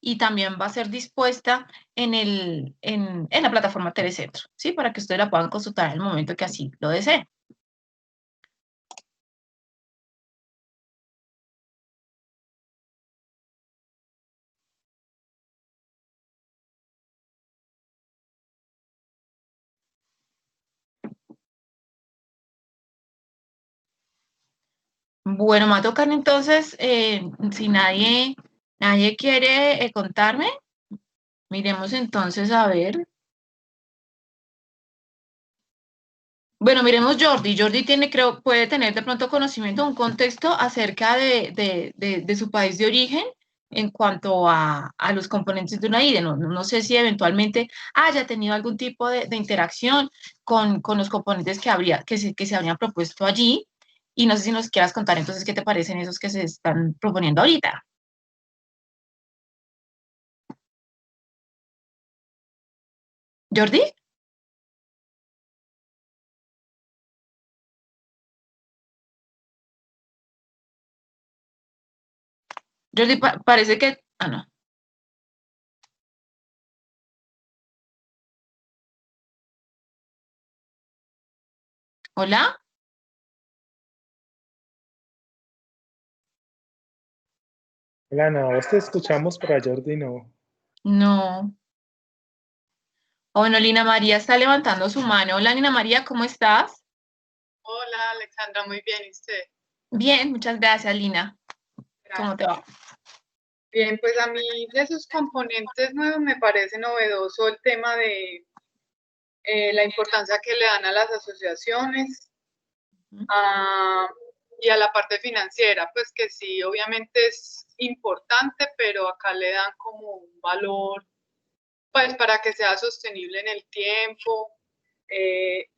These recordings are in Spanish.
y también va a ser dispuesta en la plataforma Telecentro, ¿sí? Para que ustedes la puedan consultar en el momento que así lo deseen. Bueno, me va a tocar entonces, si nadie quiere contarme, miremos entonces a ver. Bueno, miremos Jordi. Jordi tiene, creo, puede tener de pronto conocimiento, un contexto acerca de su país de origen en cuanto a los componentes de una IDE. No sé si eventualmente haya tenido algún tipo de interacción con los componentes que se habrían propuesto allí. Y no sé si nos quieras contar entonces qué te parecen esos que se están proponiendo ahorita. Jordi, Jordi parece que... Ah, no. Hola. Lana, vos te escuchamos, pero a Jordi no. No. Bueno, Lina María está levantando su mano. Hola, Lina María, ¿cómo estás? Hola, Alexandra, muy bien, ¿y usted? Bien, muchas gracias, Lina. ¿Cómo te Gracias. va? Bien, pues a mí de esos componentes nuevos me parece novedoso el tema de la importancia que le dan a las asociaciones a- y a la parte financiera, pues que sí, obviamente es importante, pero acá le dan como un valor, pues para que sea sostenible en el tiempo.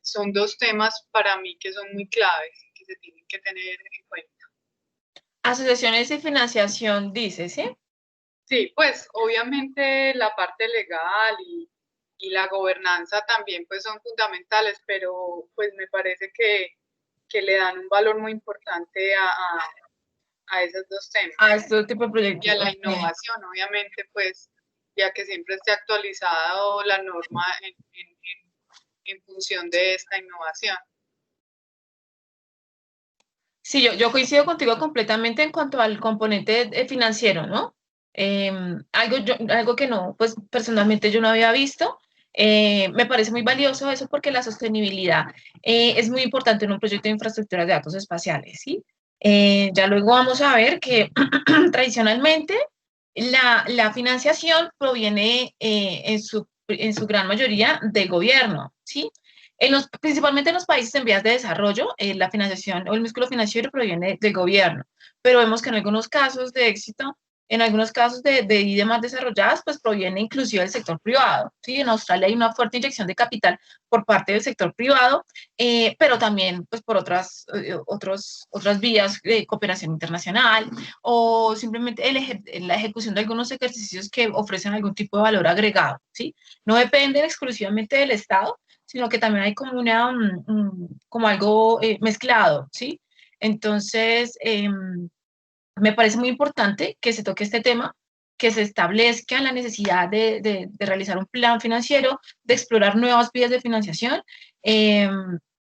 Son dos temas para mí que son muy claves, que se tienen que tener en cuenta. Asociaciones de financiación, dice, ¿sí? Sí, pues obviamente la parte legal y la gobernanza también pues son fundamentales, pero pues me parece que le dan un valor muy importante a esos dos temas. A este tipo de Y a proyectos. la Ok. innovación, obviamente, pues ya que siempre esté actualizado la norma en función de esta innovación. Sí, yo coincido contigo completamente en cuanto al componente financiero, ¿no? Algo que no, pues personalmente yo no había visto. Me parece muy valioso eso porque la sostenibilidad es muy importante en un proyecto de infraestructuras de datos espaciales, ¿sí? Ya luego vamos a ver que tradicionalmente la financiación proviene en su gran mayoría del gobierno, ¿sí? Principalmente en los países en vías de desarrollo, la financiación o el músculo financiero proviene del gobierno, pero vemos que en algunos casos de éxito, en algunos casos de IDE más desarrolladas, pues proviene inclusive del sector privado, ¿sí? En Australia hay una fuerte inyección de capital por parte del sector privado, pero también pues por otras vías de cooperación internacional o simplemente la ejecución de algunos ejercicios que ofrecen algún tipo de valor agregado, ¿sí? No dependen exclusivamente del Estado, sino que también hay como como algo mezclado, ¿sí? Entonces, me parece muy importante que se toque este tema, que se establezca la necesidad de realizar un plan financiero, de explorar nuevas vías de financiación eh,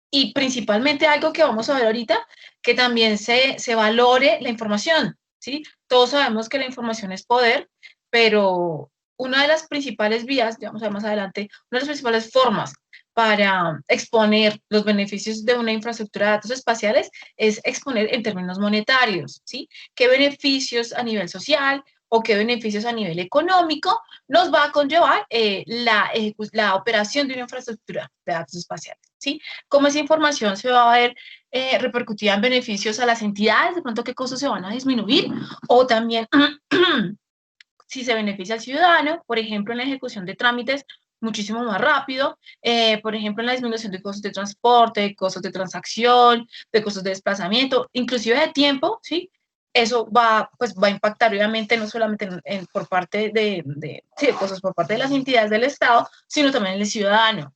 y principalmente algo que vamos a ver ahorita, que también se valore la información, ¿sí? Todos sabemos que la información es poder, pero una de las principales vías, ya vamos a ver más adelante, una de las principales formas para exponer los beneficios de una infraestructura de datos espaciales es exponer en términos monetarios, ¿sí? ¿Qué beneficios a nivel social o qué beneficios a nivel económico nos va a conllevar la operación de una infraestructura de datos espaciales? ¿Sí? ¿Cómo esa información se va a ver repercutida en beneficios a las entidades? ¿De pronto qué costos se van a disminuir? O también si se beneficia al ciudadano, por ejemplo, en la ejecución de trámites muchísimo más rápido, por ejemplo, en la disminución de costos de transporte, de costos de transacción, de costos de desplazamiento, inclusive de tiempo, ¿sí? Eso pues, va a impactar obviamente no solamente por parte sí, de cosas por parte de las entidades del Estado, sino también en el ciudadano,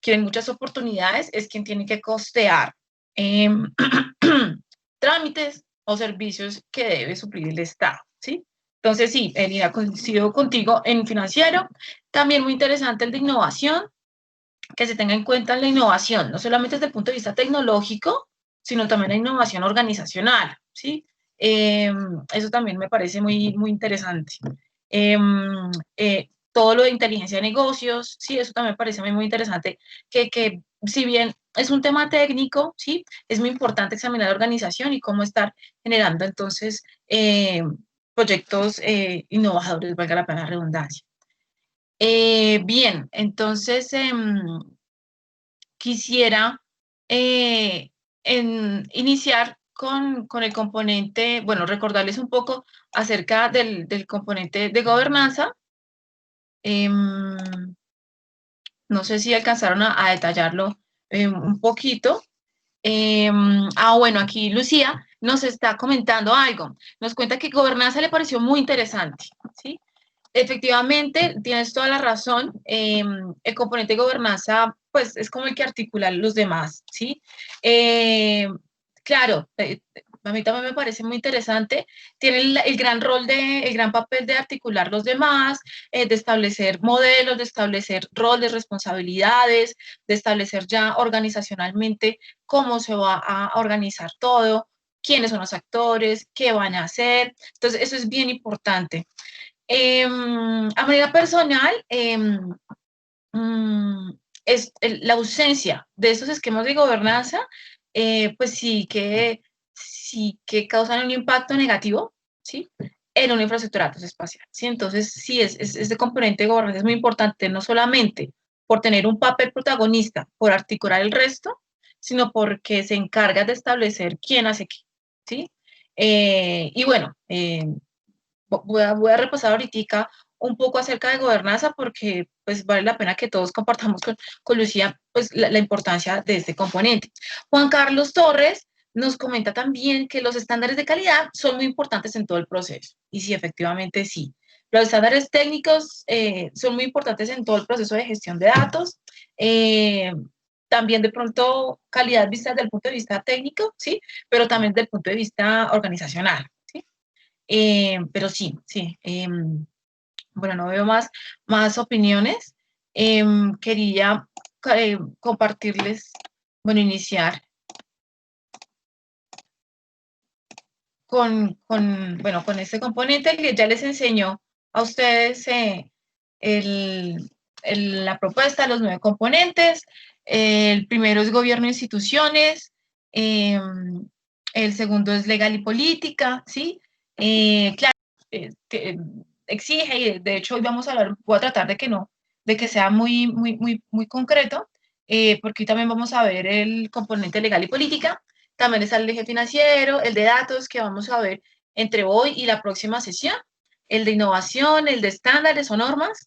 que en muchas oportunidades es quien tiene que costear eh, trámites o servicios que debe suplir el Estado, ¿sí? Entonces, sí, Elina, coincido contigo en financiero. También muy interesante el de innovación, que se tenga en cuenta la innovación, no solamente desde el punto de vista tecnológico, sino también la innovación organizacional, ¿sí? Eso también me parece muy interesante. Todo lo de inteligencia de negocios, sí, eso también me parece muy interesante, que si bien es un tema técnico, sí, es muy importante examinar la organización y cómo estar generando entonces proyectos innovadores, valga la pena la redundancia. Bien, entonces quisiera iniciar con el componente, bueno, recordarles un poco acerca del componente de gobernanza. No sé si alcanzaron a detallarlo un poquito. Bueno, aquí Lucía nos está comentando algo. Nos cuenta que gobernanza le pareció muy interesante, ¿sí? Efectivamente, tienes toda la razón. El componente de gobernanza, pues, es como el que articula los demás, ¿sí? Claro, a mí también me parece muy interesante. Tiene el gran rol el gran papel de articular los demás, de establecer modelos, de establecer roles, responsabilidades, de establecer ya organizacionalmente cómo se va a organizar todo, quiénes son los actores, qué van a hacer. Entonces, eso es bien importante. A manera personal, es la ausencia de esos esquemas de gobernanza, pues sí que causan un impacto negativo, ¿sí? En una infraestructura de datos espacial, ¿sí? Entonces, sí, este componente de gobernanza es muy importante, no solamente por tener un papel protagonista, por articular el resto, sino porque se encarga de establecer quién hace qué, ¿sí? Y bueno, voy a repasar ahorita un poco acerca de gobernanza porque pues vale la pena que todos compartamos con Lucía pues la importancia de este componente. Juan Carlos Torres nos comenta también que los estándares de calidad son muy importantes en todo el proceso. Y sí, efectivamente sí. Los estándares técnicos son muy importantes en todo el proceso de gestión de datos. También de pronto calidad vista desde el punto de vista técnico, ¿sí? Pero también desde el punto de vista organizacional. Pero sí, sí. Bueno, no veo más opiniones. Quería compartirles, bueno, iniciar con este componente que ya les enseñó a ustedes la propuesta, los 9 componentes. El primero es gobierno e instituciones. El segundo es legal y política, ¿sí? Claro, que exige, y de hecho hoy vamos a hablar, voy a tratar de que sea muy concreto, porque hoy también vamos a ver el componente legal y política. También está el eje financiero, el de datos, que vamos a ver entre hoy y la próxima sesión, el de innovación, el de estándares o normas.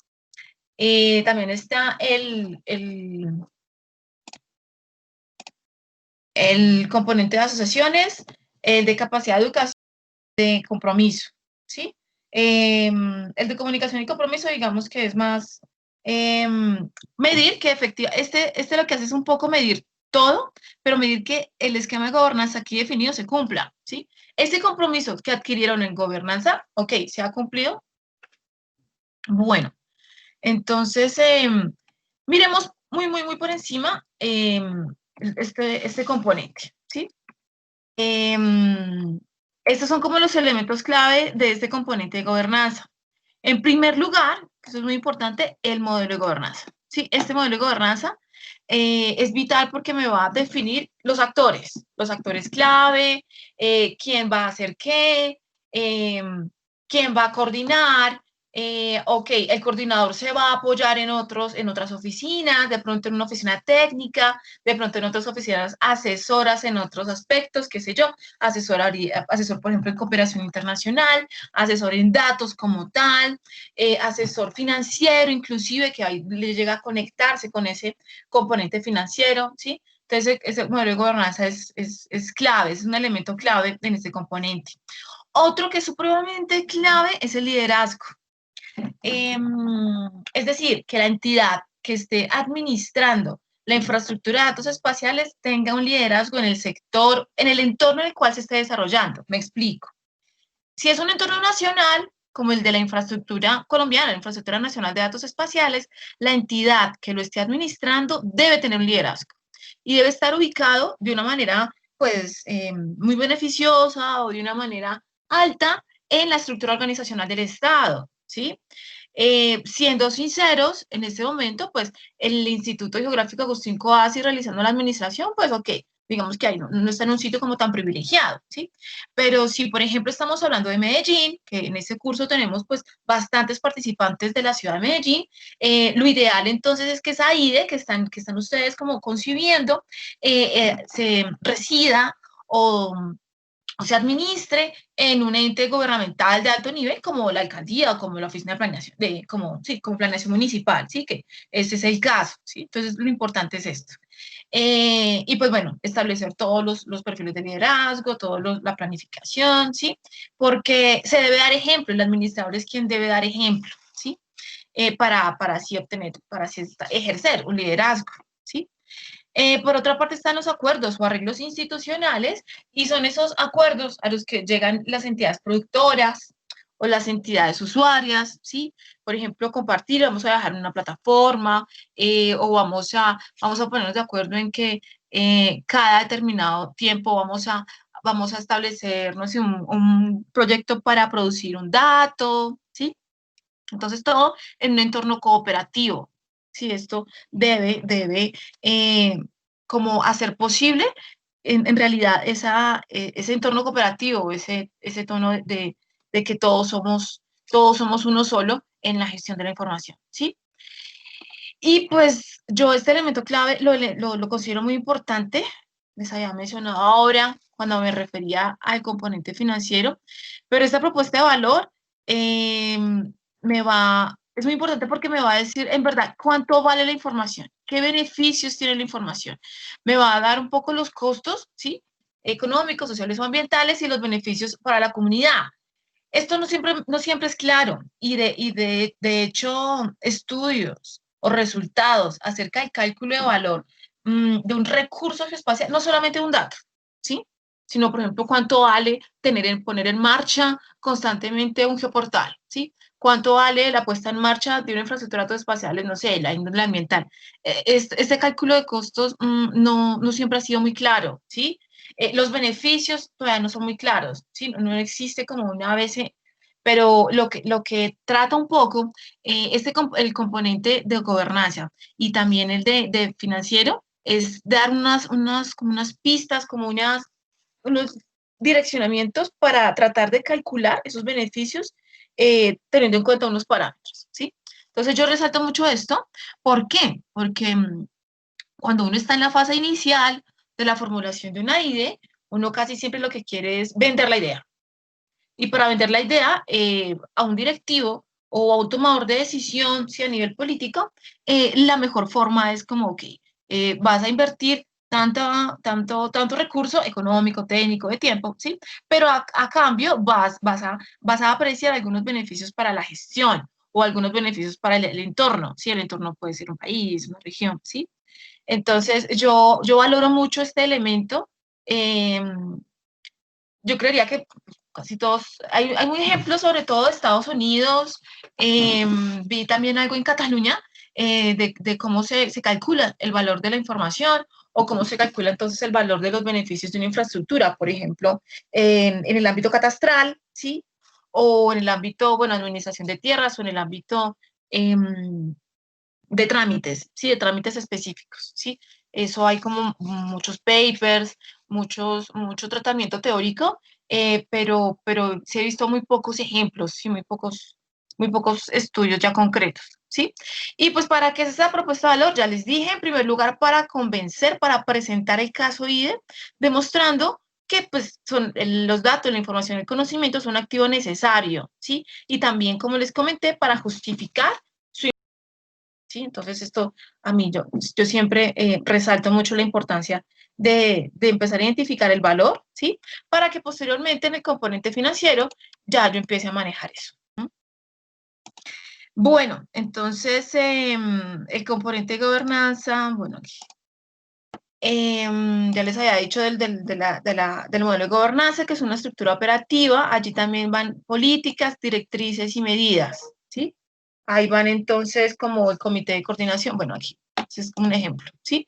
También está el componente de asociaciones, el de capacidad de educación, de compromiso, ¿sí? El de comunicación y compromiso, digamos que es más medir que efectivamente, este lo que hace es un poco medir todo, pero medir que el esquema de gobernanza aquí definido se cumpla, ¿sí? Este compromiso que adquirieron en gobernanza, ok, ¿se ha cumplido? Bueno, entonces, miremos muy por encima este componente, ¿sí? Estos son como los elementos clave de este componente de gobernanza. En primer lugar, eso es muy importante, el modelo de gobernanza. Sí, este modelo de gobernanza es vital porque me va a definir los actores clave, quién va a hacer qué, quién va a coordinar. Ok, el coordinador se va a apoyar en otras oficinas, de pronto en una oficina técnica, de pronto en otras oficinas asesoras en otros aspectos, qué sé yo, asesor, por ejemplo, en cooperación internacional, asesor en datos como tal, asesor financiero, inclusive, que ahí le llega a conectarse con ese componente financiero, ¿sí? Entonces, ese modelo de gobernanza es clave, es un elemento clave en este componente. Otro que es supremamente clave es el liderazgo. Es decir, que la entidad que esté administrando la infraestructura de datos espaciales tenga un liderazgo en el sector, en el entorno en el cual se esté desarrollando. Me explico. Si es un entorno nacional, como el de la infraestructura colombiana, la infraestructura nacional de datos espaciales, la entidad que lo esté administrando debe tener un liderazgo y debe estar ubicado de una manera, pues, muy beneficiosa o de una manera alta en la estructura organizacional del Estado, ¿sí? Siendo sinceros, en este momento, pues, el Instituto Geográfico Agustín Coasi realizando la administración, pues, ok, digamos que ahí no está en un sitio como tan privilegiado, ¿sí? Pero si, por ejemplo, estamos hablando de Medellín, que en este curso tenemos, pues, bastantes participantes de la ciudad de Medellín, lo ideal, entonces, es que esa IDE que están ustedes como concibiendo, se resida o se administre en un ente gubernamental de alto nivel como la alcaldía o como la oficina de planeación, como planeación municipal, ¿sí? Que ese es el caso, ¿sí? Entonces, lo importante es esto. Y pues bueno, establecer todos los perfiles de liderazgo, la planificación, ¿sí? Porque se debe dar ejemplo, el administrador es quien debe dar ejemplo, ¿sí? Para así obtener, para así ejercer un liderazgo, ¿sí? Por otra parte están los acuerdos o arreglos institucionales y son esos acuerdos a los que llegan las entidades productoras o las entidades usuarias, ¿sí? Por ejemplo, compartir, vamos a dejar una plataforma o vamos a ponernos de acuerdo en que cada determinado tiempo vamos a establecer, no sé, un proyecto para producir un dato, ¿sí? Entonces, todo en un entorno cooperativo. Sí, esto debe como hacer posible, en realidad, ese entorno cooperativo, ese tono de que todos somos uno solo en la gestión de la información, ¿sí? Y pues yo este elemento clave lo considero muy importante, les había mencionado ahora cuando me refería al componente financiero, pero esta propuesta de valor eh, es muy importante porque me va a decir en verdad cuánto vale la información, qué beneficios tiene la información. Me va a dar un poco los costos, ¿sí? Económicos, sociales o ambientales y los beneficios para la comunidad. Esto no siempre es claro de hecho estudios o resultados acerca del cálculo de valor de un recurso geoespacial, no solamente un dato, ¿sí? Sino, por ejemplo, cuánto vale poner en marcha constantemente un geoportal, ¿sí? ¿Cuánto vale la puesta en marcha de una infraestructura de datos espaciales, no sé, la índole ambiental? Este cálculo de costos no siempre ha sido muy claro, ¿sí? Los beneficios todavía no son muy claros, ¿sí? No existe como una ABC, pero lo que trata un poco, el componente de gobernanza y también el de financiero, es dar como unas pistas, como unos direccionamientos para tratar de calcular esos beneficios teniendo en cuenta unos parámetros, ¿sí? Entonces yo resalto mucho esto. ¿Por qué? Porque cuando uno está en la fase inicial de la formulación de una idea, uno casi siempre lo que quiere es vender la idea. Y para vender la idea a un directivo o a un tomador de decisión, si a nivel político, la mejor forma es como, ok, vas a invertir tanto recurso económico, técnico, de tiempo, ¿sí? Pero a cambio vas a apreciar algunos beneficios para la gestión o algunos beneficios para el entorno, ¿sí? El entorno puede ser un país, una región, ¿sí? Entonces, yo valoro mucho este elemento. Yo creería que casi todos, hay un ejemplo sobre todo de Estados Unidos, vi también algo en Cataluña de cómo se calcula el valor de la información o cómo se calcula entonces el valor de los beneficios de una infraestructura, por ejemplo, en el ámbito catastral, ¿sí? O en el ámbito, bueno, administración de tierras o en el ámbito de trámites, ¿sí? De trámites específicos, ¿sí? Eso hay como muchos papers, mucho tratamiento teórico, pero sí he visto muy pocos ejemplos, ¿sí? Muy pocos estudios ya concretos, ¿sí? Y pues para que esa propuesta de valor, ya les dije, en primer lugar, para convencer, para presentar el caso IDE, demostrando que pues son los datos, la información, el conocimiento son un activo necesario, ¿sí? Y también, como les comenté, para justificar ¿sí? Entonces esto a mí, yo siempre resalto mucho la importancia de empezar a identificar el valor, ¿sí? Para que posteriormente en el componente financiero ya yo empiece a manejar eso. ¿Mm? Bueno, entonces el componente de gobernanza, bueno, Ya les había dicho del modelo de gobernanza, que es una estructura operativa. Allí también van políticas, directrices y medidas, ¿sí? Ahí van entonces como el comité de coordinación. Bueno, aquí, ese es como un ejemplo, ¿sí?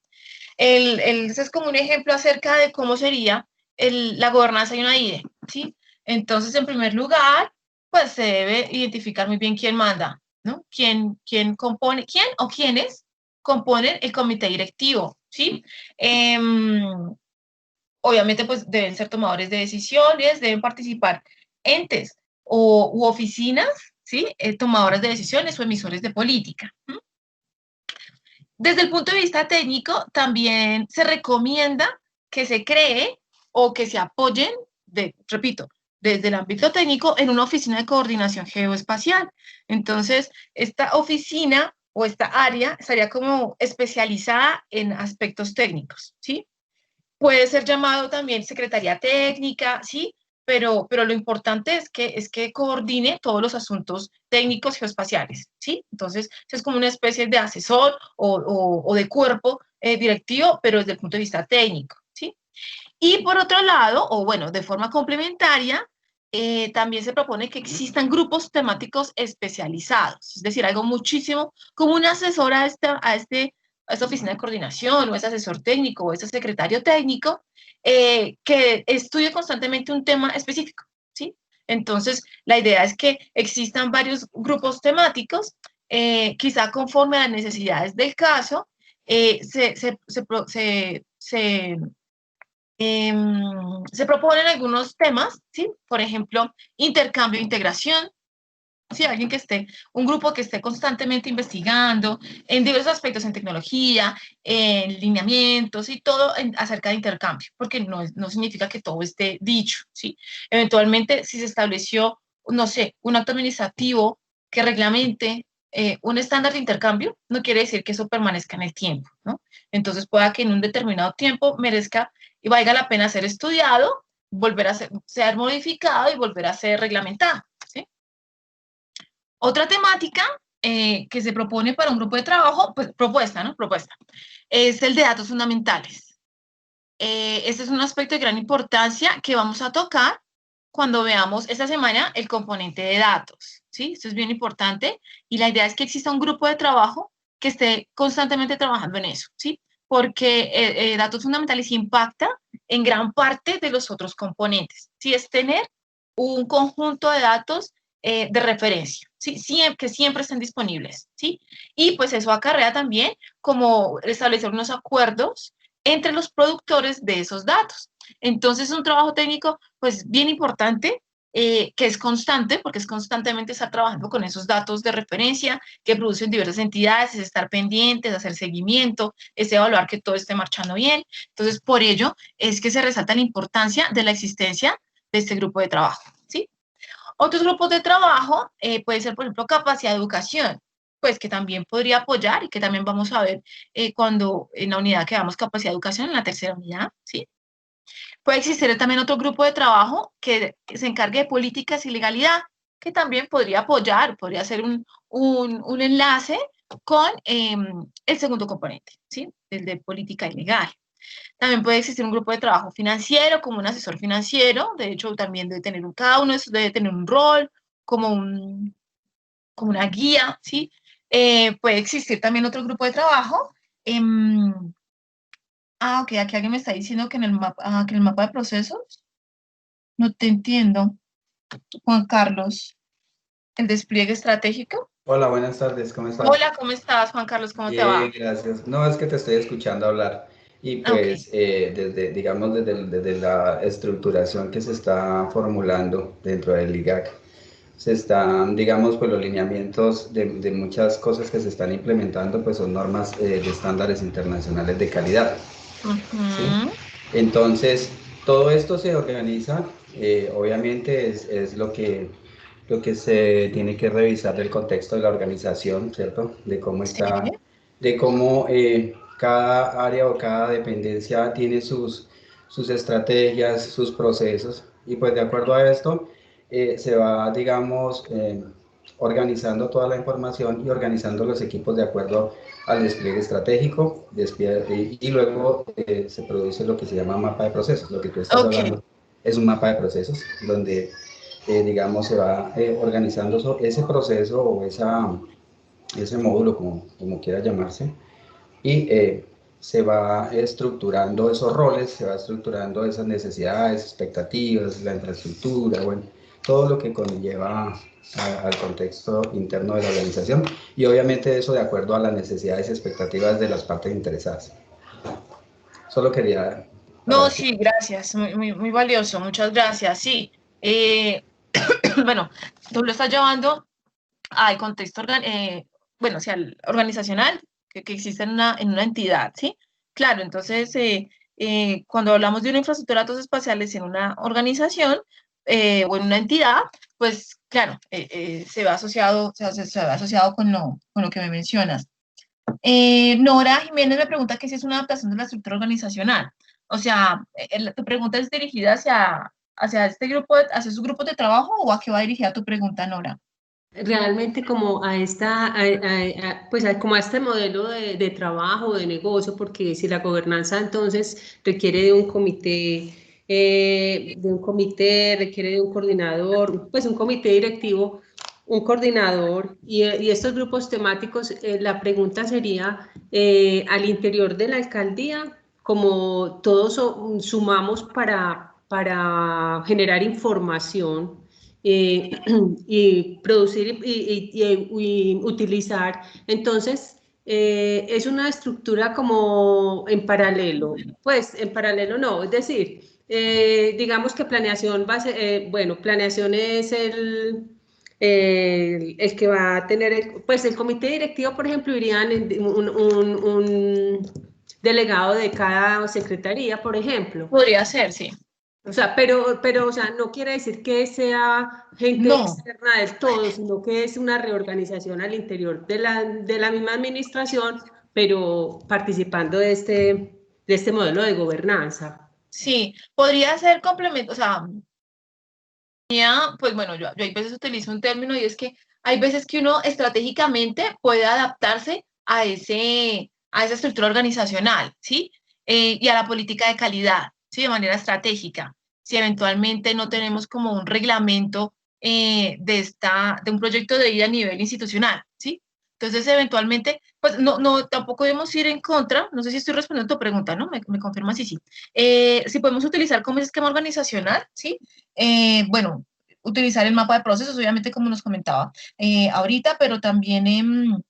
Ese es como un ejemplo acerca de cómo sería la gobernanza de una IDE, ¿sí? Entonces, en primer lugar, pues se debe identificar muy bien quién manda, ¿no? Quién compone, quién o quiénes componen el comité directivo, ¿sí? Obviamente, pues deben ser tomadores de decisiones, deben participar entes u oficinas, ¿sí? Tomadoras de decisiones o emisores de política. Desde el punto de vista técnico, también se recomienda que se cree o que se apoyen, repito, desde el ámbito técnico en una oficina de coordinación geoespacial. Entonces, esta oficina o esta área estaría como especializada en aspectos técnicos, ¿sí? Puede ser llamado también secretaría técnica, ¿sí? Pero lo importante es que coordine todos los asuntos técnicos geoespaciales, ¿sí? Entonces, es como una especie de asesor o de cuerpo directivo, pero desde el punto de vista técnico, ¿sí? Y por otro lado, o bueno, de forma complementaria, también se propone que existan grupos temáticos especializados, es decir, algo muchísimo como un asesor a esta oficina de coordinación, o ese asesor técnico, o ese secretario técnico, que estudie constantemente un tema específico, ¿sí? Entonces, la idea es que existan varios grupos temáticos, quizá conforme a las necesidades del caso, se proponen algunos temas, ¿sí? Por ejemplo, intercambio e integración. Si alguien que esté, un grupo que esté constantemente investigando en diversos aspectos en tecnología, en lineamientos y todo acerca de intercambio, porque no significa que todo esté dicho, ¿sí? Eventualmente, si se estableció, no sé, un acto administrativo que reglamente un estándar de intercambio, no quiere decir que eso permanezca en el tiempo, ¿no? Entonces, pueda que en un determinado tiempo merezca y valga la pena ser estudiado, volver a ser modificado y volver a ser reglamentado, ¿sí? Otra temática que se propone para un grupo de trabajo, pues propuesta, ¿no? Propuesta, es el de datos fundamentales. Este es un aspecto de gran importancia que vamos a tocar cuando veamos esta semana el componente de datos, ¿sí? Esto es bien importante y la idea es que exista un grupo de trabajo que esté constantemente trabajando en eso, ¿sí? Porque datos fundamentales impacta en gran parte de los otros componentes, ¿sí? Es tener un conjunto de datos de referencia, ¿sí? Que siempre estén disponibles, ¿sí? Y pues eso acarrea también como establecer unos acuerdos entre los productores de esos datos. Entonces, es un trabajo técnico, pues, bien importante, que es constante, porque es constantemente estar trabajando con esos datos de referencia que producen diversas entidades, es estar pendientes, hacer seguimiento, es evaluar que todo esté marchando bien. Entonces, por ello es que se resalta la importancia de la existencia de este grupo de trabajo, ¿sí? Otros grupos de trabajo puede ser, por ejemplo, capacidad de educación, pues que también podría apoyar y que también vamos a ver cuando en la unidad que damos capacidad de educación, en la tercera unidad, ¿sí? Puede existir también otro grupo de trabajo que se encargue de políticas y legalidad, que también podría apoyar, podría ser un enlace con el segundo componente, ¿sí? El de política y legal. También puede existir un grupo de trabajo financiero, como un asesor financiero. De hecho, también debe tener cada uno de esos debe tener un rol, como, como una guía, ¿sí? Puede existir también otro grupo de trabajo. Ok, aquí alguien me está diciendo que en el mapa de procesos. No te entiendo, Juan Carlos. ¿El despliegue estratégico? Hola, buenas tardes, ¿cómo estás? Hola, ¿cómo estás, Juan Carlos? ¿Cómo te Bien, va? gracias. No, es que te estoy escuchando hablar y Ok. pues desde, digamos, desde la estructuración que se está formulando dentro del IGAC, se están, digamos, pues los lineamientos de muchas cosas que se están implementando, pues son normas de estándares internacionales de calidad, ¿sí? Ujú. Entonces, todo esto se organiza, obviamente es lo que se tiene que revisar del contexto de la organización, ¿cierto? De cómo Sí, está, de cómo cada área o cada dependencia tiene sus estrategias, sus procesos, y pues de acuerdo a esto se va, digamos, organizando toda la información y organizando los equipos de acuerdo al despliegue estratégico, y luego se produce lo que se llama mapa de procesos. Lo que tú estás hablando es un mapa de procesos donde, digamos, se va organizando ese proceso o ese módulo, como quiera llamarse, y se va estructurando esos roles, se va estructurando esas necesidades, expectativas, la infraestructura, bueno, todo lo que conlleva al contexto interno de la organización, y obviamente eso de acuerdo a las necesidades y expectativas de las partes interesadas. Solo quería... No, sí, gracias, muy valioso, muchas gracias, sí. Bueno, tú lo estás llevando al contexto bueno, o sea, organizacional que existe en una entidad, ¿sí? Claro, entonces, cuando hablamos de una infraestructura de datos espaciales en una organización o en una entidad, pues, claro, se va asociado, se va asociado con lo que me mencionas. Nora Jiménez me pregunta que si es una adaptación de la estructura organizacional. O sea, ¿tu pregunta es dirigida hacia este grupo, hacia sus grupos de trabajo, o a qué va dirigida tu pregunta, Nora? Realmente como a esta, pues como a este modelo de trabajo, de negocio, porque si la gobernanza entonces requiere de un comité, requiere de un coordinador, pues un comité directivo, un coordinador y estos grupos temáticos, la pregunta sería, al interior de la alcaldía, como todos sumamos para generar información, y producir y utilizar. Entonces, es una estructura como en paralelo, pues en paralelo no, es decir, digamos que planeación va a ser, bueno, planeación es el que va a tener, pues el comité directivo, por ejemplo, irían en un delegado de cada secretaría, por ejemplo. Podría ser, sí. O sea, pero, o sea, no quiere decir que sea gente externa del todo, sino que es una reorganización al interior de la misma administración, pero participando de este modelo de gobernanza. Sí, podría ser complemento, o sea, pues bueno, yo hay veces utilizo un término y es que hay veces que uno estratégicamente puede adaptarse a esa estructura organizacional, ¿sí? Y a la política de calidad, ¿sí? De manera estratégica. Si eventualmente no tenemos como un reglamento de un proyecto de vida a nivel institucional, ¿sí? Entonces, eventualmente, pues tampoco debemos ir en contra, no sé si estoy respondiendo a tu pregunta, ¿no? Me confirmas si sí. Si podemos utilizar como ese esquema organizacional, ¿sí? Bueno, utilizar el mapa de procesos, obviamente, como nos comentaba ahorita, pero también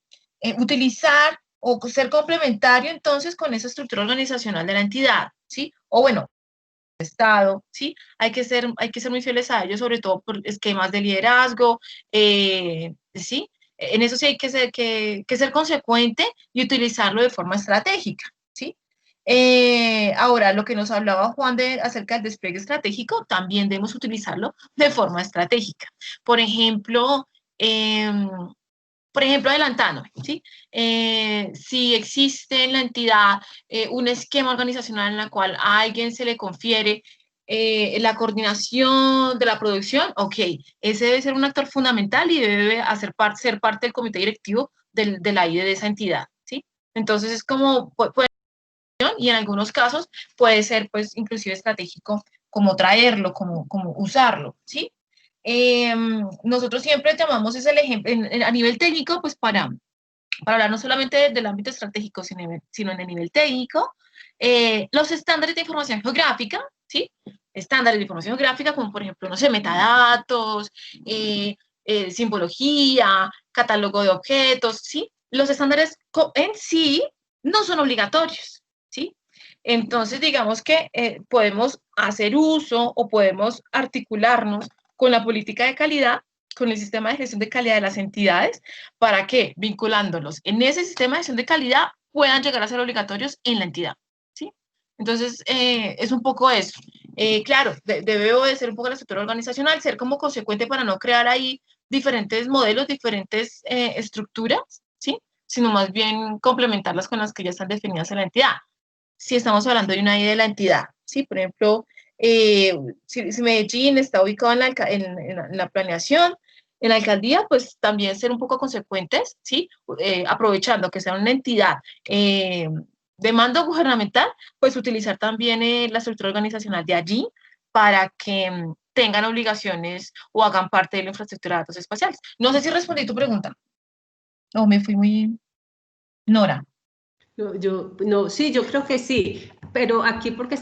utilizar o ser complementario entonces con esa estructura organizacional de la entidad, ¿sí? O bueno, Estado, ¿sí? Hay que ser muy fieles a ellos, sobre todo por esquemas de liderazgo, ¿sí? En eso sí hay que ser consecuente y utilizarlo de forma estratégica, ¿sí? Ahora, lo que nos hablaba Juan acerca del despliegue estratégico, también debemos utilizarlo de forma estratégica. Por ejemplo, adelantándome, ¿sí? Si existe en la entidad un esquema organizacional en la cual a alguien se le confiere la coordinación de la producción, ok, ese debe ser un actor fundamental y debe ser parte del comité directivo de la IDE de esa entidad, ¿sí? Entonces es como, y en algunos casos puede ser, pues, inclusive estratégico, como traerlo, como usarlo, ¿sí? Nosotros siempre llamamos ese el ejemplo, a nivel técnico, pues para hablar no solamente del ámbito estratégico, sino en el nivel técnico, los estándares de información geográfica, ¿sí? Estándares de información geográfica, como por ejemplo, no sé, metadatos, simbología, catálogo de objetos, ¿sí? Los estándares en sí no son obligatorios, ¿sí? Entonces, digamos que podemos hacer uso o podemos articularnos con la política de calidad, con el sistema de gestión de calidad de las entidades, para que, vinculándolos en ese sistema de gestión de calidad, puedan llegar a ser obligatorios en la entidad, ¿sí? Entonces, es un poco eso. Claro, debe de ser un poco la estructura organizacional, ser como consecuente para no crear ahí diferentes modelos, diferentes estructuras, ¿sí? Sino más bien complementarlas con las que ya están definidas en la entidad. Si estamos hablando de una idea de la entidad, ¿sí? Por ejemplo, si Medellín está ubicado en la planeación, En la alcaldía, pues también ser un poco consecuentes, ¿sí? Aprovechando que sea una entidad de mando gubernamental, pues utilizar también la estructura organizacional de allí para que tengan obligaciones o hagan parte de la infraestructura de datos espaciales. No sé si respondí tu pregunta o me fui muy... Nora. No, sí, yo creo que sí, pero aquí porque,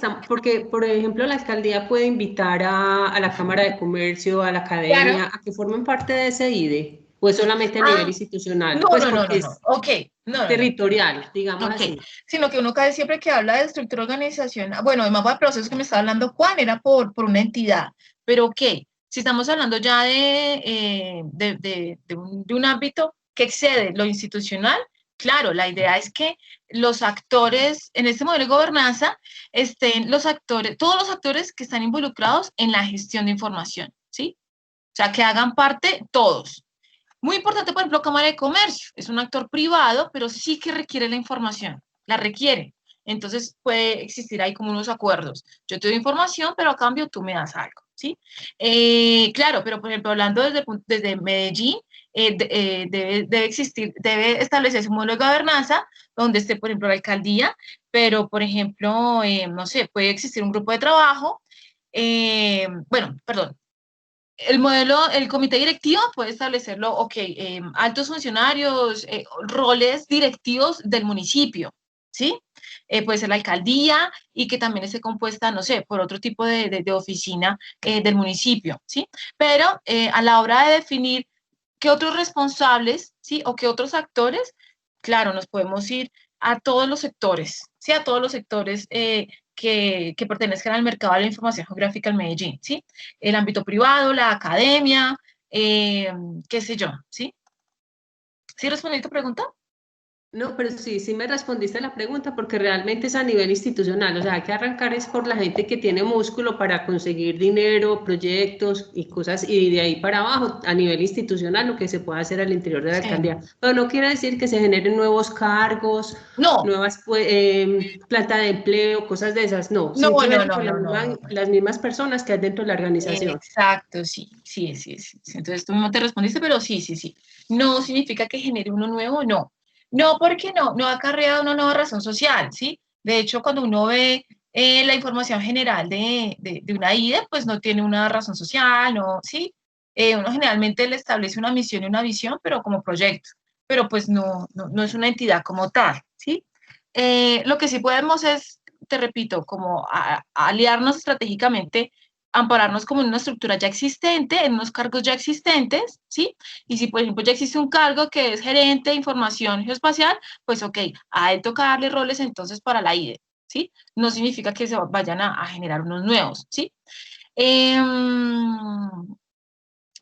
por ejemplo, la alcaldía puede invitar a la Cámara de Comercio, a la Claro. academia, a que formen parte de ese IDE, o es solamente a nivel Ah, institucional, no, pues no, no, porque no, no. es Ok, no, no, no. territorial, digamos Ok, así. sino que uno cae siempre que habla de estructura organizacional, bueno, el mapa de procesos que me estaba hablando Juan era por una entidad, pero ok, si estamos hablando ya de un ámbito que excede lo institucional, claro, la idea es que los actores, en este modelo de gobernanza, estén los actores, todos los actores que están involucrados en la gestión de información, ¿sí? O sea, que hagan parte todos. Muy importante, por ejemplo, Cámara de Comercio. Es un actor privado, pero sí que requiere la información. La requiere. Entonces puede existir ahí como unos acuerdos. Yo te doy información, pero a cambio tú me das algo, ¿sí? Claro, pero por ejemplo, hablando desde Medellín, debe existir, debe establecerse un modelo de gobernanza donde esté, por ejemplo, la alcaldía, pero, por ejemplo, no sé, puede existir un grupo de trabajo. Bueno, perdón, el modelo, el comité directivo puede establecerlo, ok, altos funcionarios, roles directivos del municipio, ¿sí? Puede ser la alcaldía y que también esté compuesta, no sé, por otro tipo de oficina del municipio, ¿sí? Pero a la hora de definir qué otros responsables, ¿sí? O qué otros actores, claro, nos podemos ir a todos los sectores, ¿sí? A todos los sectores que pertenezcan al mercado de la información geográfica en Medellín, ¿sí? El ámbito privado, la academia, qué sé yo, ¿sí? ¿Sí respondí tu pregunta? No, pero sí me respondiste a la pregunta porque realmente es a nivel institucional, o sea, hay que arrancar es por la gente que tiene músculo para conseguir dinero, proyectos y cosas, y de ahí para abajo, a nivel institucional, lo que se puede hacer al interior de la Sí. alcaldía. Pero no quiere decir que se generen nuevos cargos, No. nuevas plata de empleo, cosas de esas, no, No, simplemente no, con no, no, no. las mismas personas que hay dentro de la organización. Exacto, sí. Entonces tú mismo te respondiste, pero sí. No significa que genere uno nuevo, no. No, porque no acarrea una nueva razón social, ¿sí? De hecho, cuando uno ve la información general de una IDE, pues no tiene una razón social, no, ¿sí? Uno generalmente le establece una misión y una visión, pero como proyecto, pero pues no es una entidad como tal, ¿sí? Lo que sí podemos es, te repito, como aliarnos estratégicamente, ampararnos como en una estructura ya existente, en unos cargos ya existentes, ¿sí? Y si, por ejemplo, ya existe un cargo que es gerente de información geoespacial, pues, ok, a él toca darle roles entonces para la IDE, ¿sí? No significa que se vayan a generar unos nuevos, ¿sí?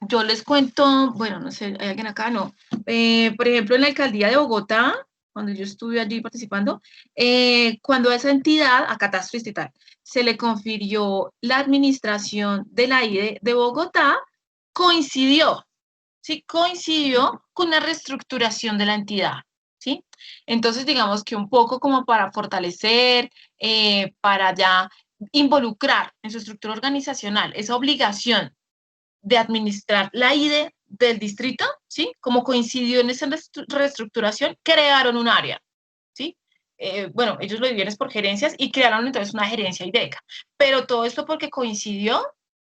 Yo les cuento, bueno, no sé, ¿hay alguien acá? No. Por ejemplo, en la alcaldía de Bogotá, cuando yo estuve allí participando, cuando a esa entidad, a Catastro Distrital, se le confirió la administración de la IDE de Bogotá, coincidió, ¿sí? Coincidió con la reestructuración de la entidad, ¿sí? Entonces, digamos que un poco como para fortalecer, para ya involucrar en su estructura organizacional esa obligación de administrar la IDE del distrito, ¿sí? Como coincidió en esa reestructuración, crearon un área, ¿sí? Bueno, ellos lo dividieron por gerencias y crearon entonces una gerencia IDECA. Pero todo esto porque coincidió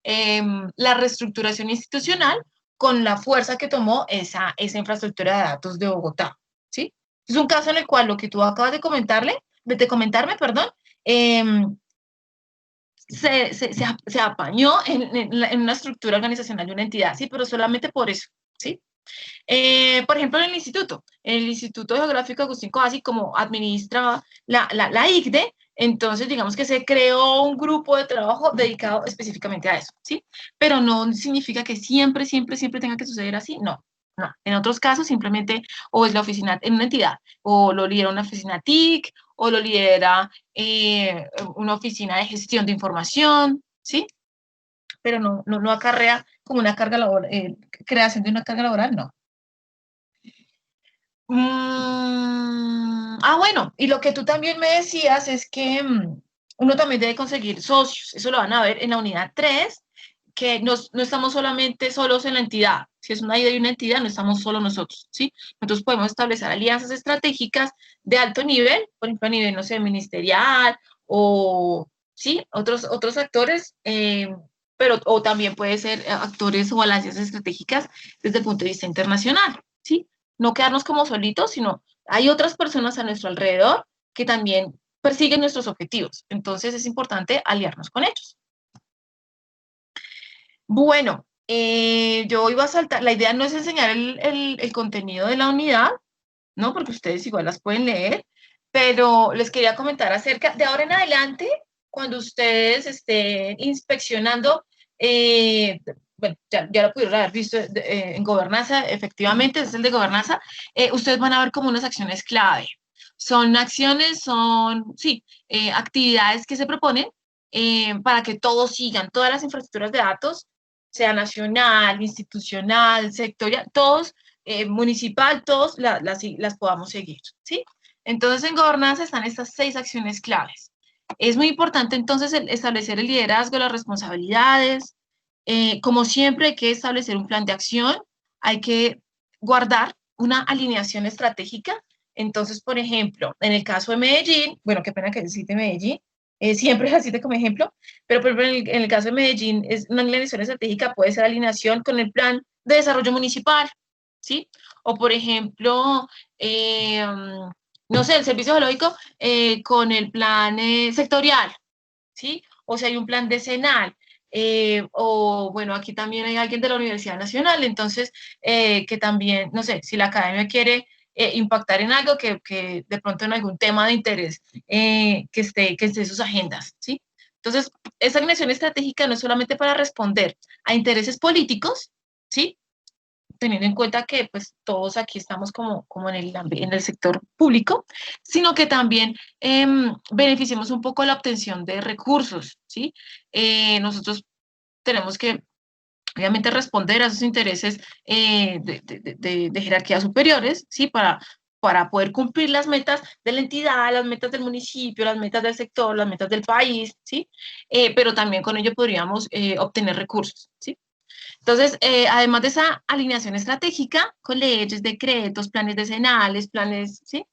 la reestructuración institucional con la fuerza que tomó esa infraestructura de datos de Bogotá, ¿sí? Es un caso en el cual lo que tú acabas de comentarme, perdón, se apañó en una estructura organizacional de una entidad, sí, pero solamente por eso, ¿sí? Por ejemplo, en el Instituto Geográfico Agustín Covasi, como administra la ICDE, entonces digamos que se creó un grupo de trabajo dedicado específicamente a eso, ¿sí? Pero no significa que siempre tenga que suceder así, no. No, en otros casos simplemente o es la oficina en una entidad, o lo lidera una oficina TIC, o lo lidera una oficina de gestión de información, ¿sí? Pero no acarrea como una carga laboral, creación de una carga laboral, no. Bueno, y lo que tú también me decías es que uno también debe conseguir socios, eso lo van a ver en la unidad 3, que no estamos solamente solos en la entidad. Si es una idea y una entidad, no estamos solo nosotros, ¿sí? Nosotros podemos establecer alianzas estratégicas de alto nivel, por ejemplo, a nivel, no sé, ministerial o, ¿sí? Otros actores, pero o también puede ser actores o alianzas estratégicas desde el punto de vista internacional, ¿sí? No quedarnos como solitos, sino hay otras personas a nuestro alrededor que también persiguen nuestros objetivos. Entonces es importante aliarnos con ellos. Bueno, yo iba a saltar, la idea no es enseñar el contenido de la unidad, ¿no? Porque ustedes igual las pueden leer, pero les quería comentar acerca de ahora en adelante, cuando ustedes estén inspeccionando, bueno, ya lo pudieron haber visto en gobernanza, efectivamente, es el de gobernanza, ustedes van a ver como unas acciones clave. Son acciones, sí, actividades que se proponen para que todos sigan, todas las infraestructuras de datos, sea nacional, institucional, sectorial, todos municipal, todos las podamos seguir, ¿sí? Entonces, en gobernanza están estas 6 acciones claves. Es muy importante, entonces, establecer el liderazgo, las responsabilidades. Como siempre, hay que establecer un plan de acción, hay que guardar una alineación estratégica. Entonces, por ejemplo, en el caso de Medellín, bueno, qué pena que cite Medellín, siempre la cite como ejemplo, pero por ejemplo, en el caso de Medellín, es una alineación estratégica puede ser alineación con el plan de desarrollo municipal, ¿sí? O por ejemplo, no sé, el servicio geológico con el plan sectorial, ¿sí? O si hay un plan decenal. O bueno, aquí también hay alguien de la Universidad Nacional, entonces que también, no sé, si la academia quiere impactar en algo que de pronto en algún tema de interés que esté en sus agendas, ¿sí? Entonces, esa alineación estratégica no es solamente para responder a intereses políticos, ¿sí? Teniendo en cuenta que pues todos aquí estamos como en el sector público, sino que también beneficiemos un poco la obtención de recursos, ¿sí? Nosotros tenemos que obviamente responder a esos intereses de jerarquías superiores, ¿sí? Para poder cumplir las metas de la entidad, las metas del municipio, las metas del sector, las metas del país, ¿sí? Pero también con ello podríamos obtener recursos, ¿sí? Entonces, además de esa alineación estratégica con leyes, decretos, planes decenales, planes, ¿sí?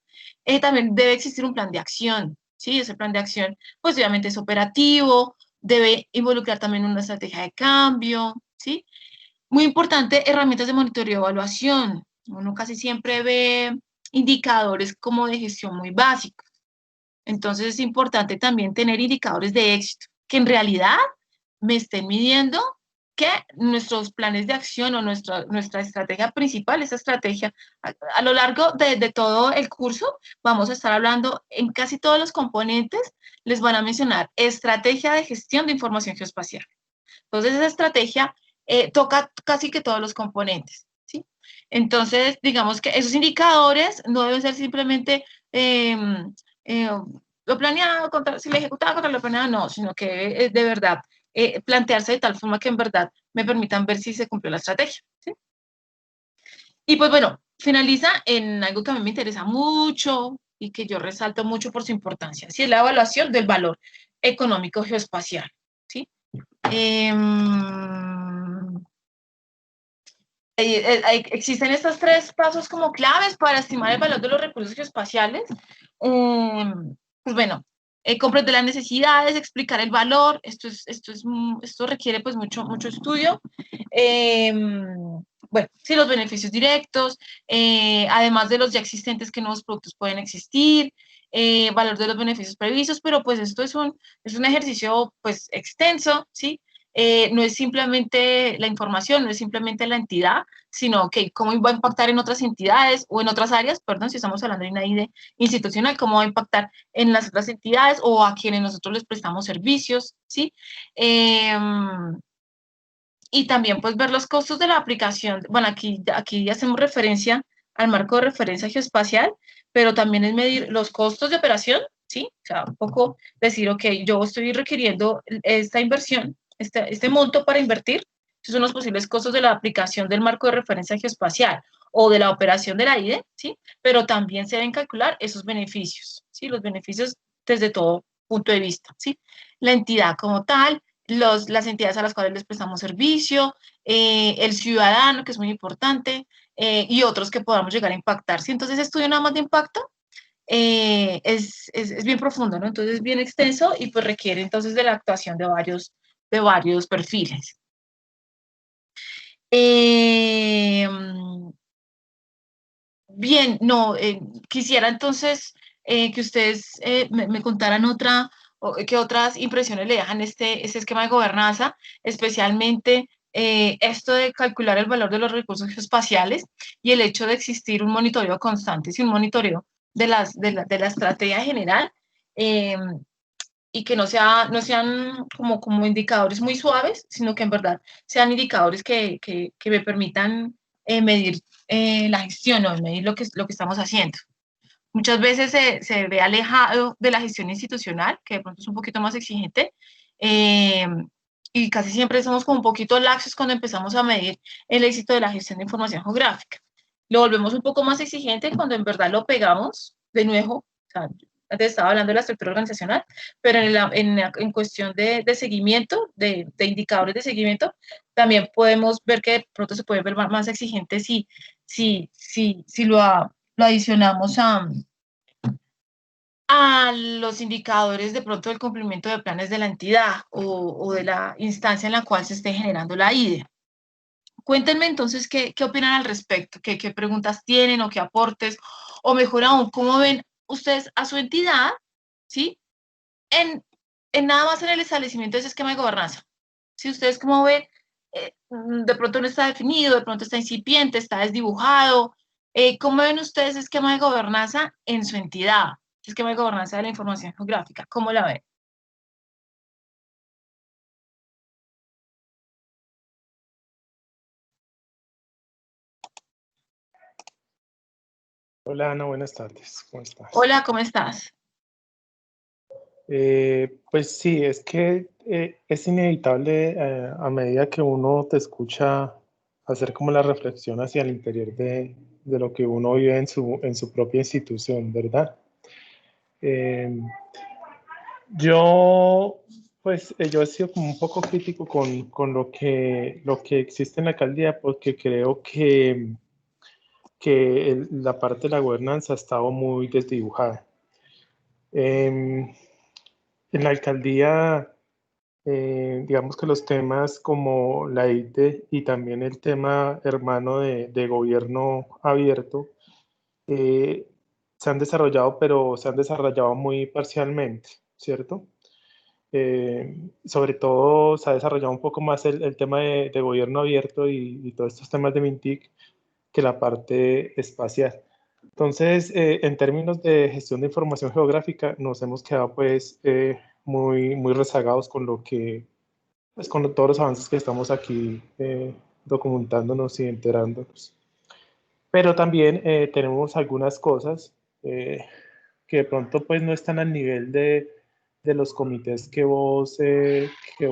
También debe existir un plan de acción, ¿sí? Ese plan de acción, pues obviamente es operativo, debe involucrar también una estrategia de cambio, ¿sí? Muy importante, herramientas de monitoreo y evaluación. Uno casi siempre ve indicadores como de gestión muy básicos. Entonces, es importante también tener indicadores de éxito, que en realidad me estén midiendo que nuestros planes de acción o nuestra estrategia principal, esa estrategia, a lo largo de todo el curso, vamos a estar hablando en casi todos los componentes, les van a mencionar estrategia de gestión de información geoespacial. Entonces, esa estrategia toca casi que todos los componentes, ¿sí? Entonces, digamos que esos indicadores no deben ser simplemente lo planeado, si lo ejecutaba contra lo planeado, no, sino que de verdad plantearse de tal forma que en verdad me permitan ver si se cumplió la estrategia, ¿sí? Y pues bueno, finaliza en algo que a mí me interesa mucho y que yo resalto mucho por su importancia, si es la evaluación del valor económico geoespacial, ¿sí? Existen estos 3 pasos como claves para estimar el valor de los recursos geoespaciales. Pues bueno, comprender las necesidades, explicar el valor, esto requiere pues mucho estudio. Bueno, sí, los beneficios directos, además de los ya existentes, que nuevos productos pueden existir, valor de los beneficios previstos, pero pues esto es un ejercicio pues extenso, ¿sí? No es simplemente la información, no es simplemente la entidad, sino que cómo va a impactar en otras entidades o en otras áreas, perdón, si estamos hablando de una ID institucional, cómo va a impactar en las otras entidades o a quienes nosotros les prestamos servicios, ¿sí? Y también pues ver los costos de la aplicación. Bueno, aquí hacemos referencia al marco de referencia geoespacial, pero también es medir los costos de operación, ¿sí? O sea, un poco decir, ok, yo estoy requiriendo esta inversión, este monto para invertir, esos son los posibles costos de la aplicación del marco de referencia geoespacial o de la operación de la IDE, ¿sí? Pero también se deben calcular esos beneficios, ¿sí? Los beneficios desde todo punto de vista, ¿sí? La entidad como tal, las entidades a las cuales les prestamos servicio, el ciudadano, que es muy importante, y otros que podamos llegar a impactar. ¿Sí? Entonces, estudio nada más de impacto es bien profundo, ¿no? Entonces es bien extenso y pues requiere entonces de la actuación de varios perfiles. Bien, no, quisiera entonces que ustedes me contaran qué otras impresiones le dejan este esquema de gobernanza, especialmente esto de calcular el valor de los recursos geoespaciales y el hecho de existir un monitoreo constante, y un monitoreo de la estrategia general, y que no sean como indicadores muy suaves, sino que en verdad sean indicadores que me permitan medir la gestión o medir lo que estamos haciendo. Muchas veces se ve alejado de la gestión institucional, que de pronto es un poquito más exigente, y casi siempre somos como un poquito laxos cuando empezamos a medir el éxito de la gestión de información geográfica. Lo volvemos un poco más exigente cuando en verdad lo pegamos de nuevo. O sea, antes estaba hablando de la estructura organizacional, pero en cuestión de seguimiento, de indicadores de seguimiento, también podemos ver que de pronto se puede ver más exigente si lo adicionamos a los indicadores de pronto del cumplimiento de planes de la entidad o de la instancia en la cual se esté generando la IDE. Cuéntenme entonces qué opinan al respecto, qué preguntas tienen o qué aportes, o mejor aún, cómo ven ustedes a su entidad, ¿sí? En nada más en el establecimiento de ese esquema de gobernanza. Si ustedes cómo ven, de pronto no está definido, de pronto está incipiente, está desdibujado. ¿Cómo ven ustedes ese esquema de gobernanza en su entidad? El esquema de gobernanza de la información geográfica, ¿cómo la ven? Hola Ana, buenas tardes. ¿Cómo estás? Hola, ¿cómo estás? Pues sí, es que es inevitable a medida que uno te escucha hacer como la reflexión hacia el interior de lo que uno vive en su propia institución, ¿verdad? Yo he sido como un poco crítico con lo que existe en la alcaldía porque creo que la parte de la gobernanza ha estado muy desdibujada. En la alcaldía, digamos que los temas como la ITE y también el tema hermano de gobierno abierto se han desarrollado, pero se han desarrollado muy parcialmente, ¿cierto? Sobre todo se ha desarrollado un poco más el tema de gobierno abierto y todos estos temas de MINTIC que la parte espacial. Entonces, en términos de gestión de información geográfica, nos hemos quedado pues muy rezagados con lo que, pues con todos los avances que estamos aquí documentándonos y enterándonos. Pero también tenemos algunas cosas que de pronto pues no están al nivel de los comités que vos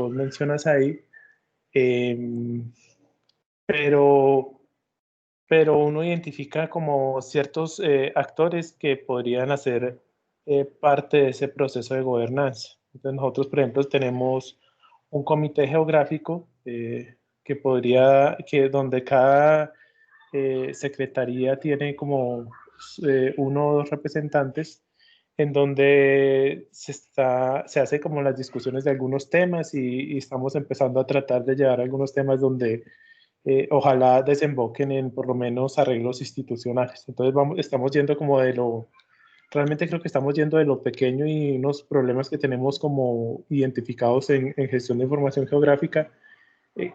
mencionas ahí, pero uno identifica como ciertos actores que podrían hacer parte de ese proceso de gobernanza. Entonces nosotros, por ejemplo, tenemos un comité geográfico donde cada secretaría tiene como uno o dos representantes en donde se hace como las discusiones de algunos temas y estamos empezando a tratar de llevar algunos temas donde ojalá desemboquen en por lo menos arreglos institucionales. Entonces estamos yendo como realmente creo que estamos yendo de lo pequeño y unos problemas que tenemos como identificados en gestión de información geográfica,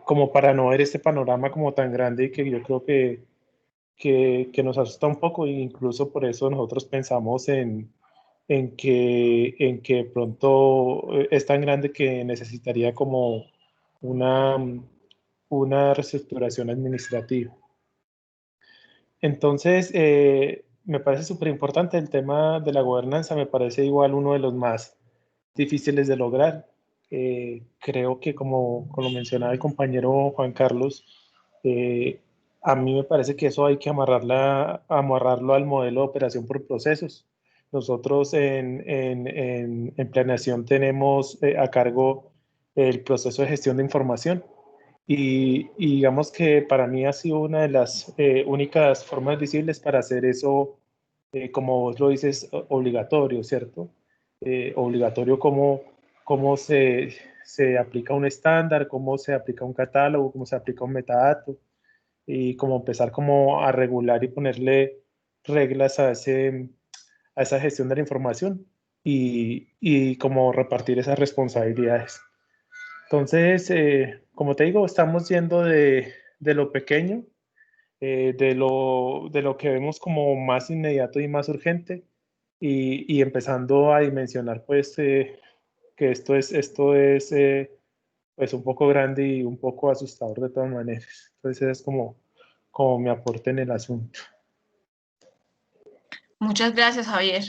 como para no ver este panorama como tan grande y que yo creo que nos asusta un poco, e incluso por eso nosotros pensamos en que pronto es tan grande que necesitaría como una reestructuración administrativa. Entonces, me parece súper importante el tema de la gobernanza, me parece igual uno de los más difíciles de lograr. Creo que como mencionaba el compañero Juan Carlos, a mí me parece que eso hay que amarrarlo al modelo de operación por procesos. Nosotros en planeación tenemos a cargo el proceso de gestión de información. Y digamos que para mí ha sido una de las únicas formas visibles para hacer eso, como vos lo dices, obligatorio, ¿cierto? Obligatorio cómo se aplica un estándar, cómo se aplica un catálogo, cómo se aplica un metadato, y cómo empezar como a regular y ponerle reglas a esa gestión de la información y cómo repartir esas responsabilidades. Entonces, como te digo, estamos yendo de lo pequeño, de lo que vemos como más inmediato y más urgente, y empezando a dimensionar pues que esto es pues un poco grande y un poco asustador de todas maneras. Entonces es como mi aporte en el asunto. Muchas gracias, Javier.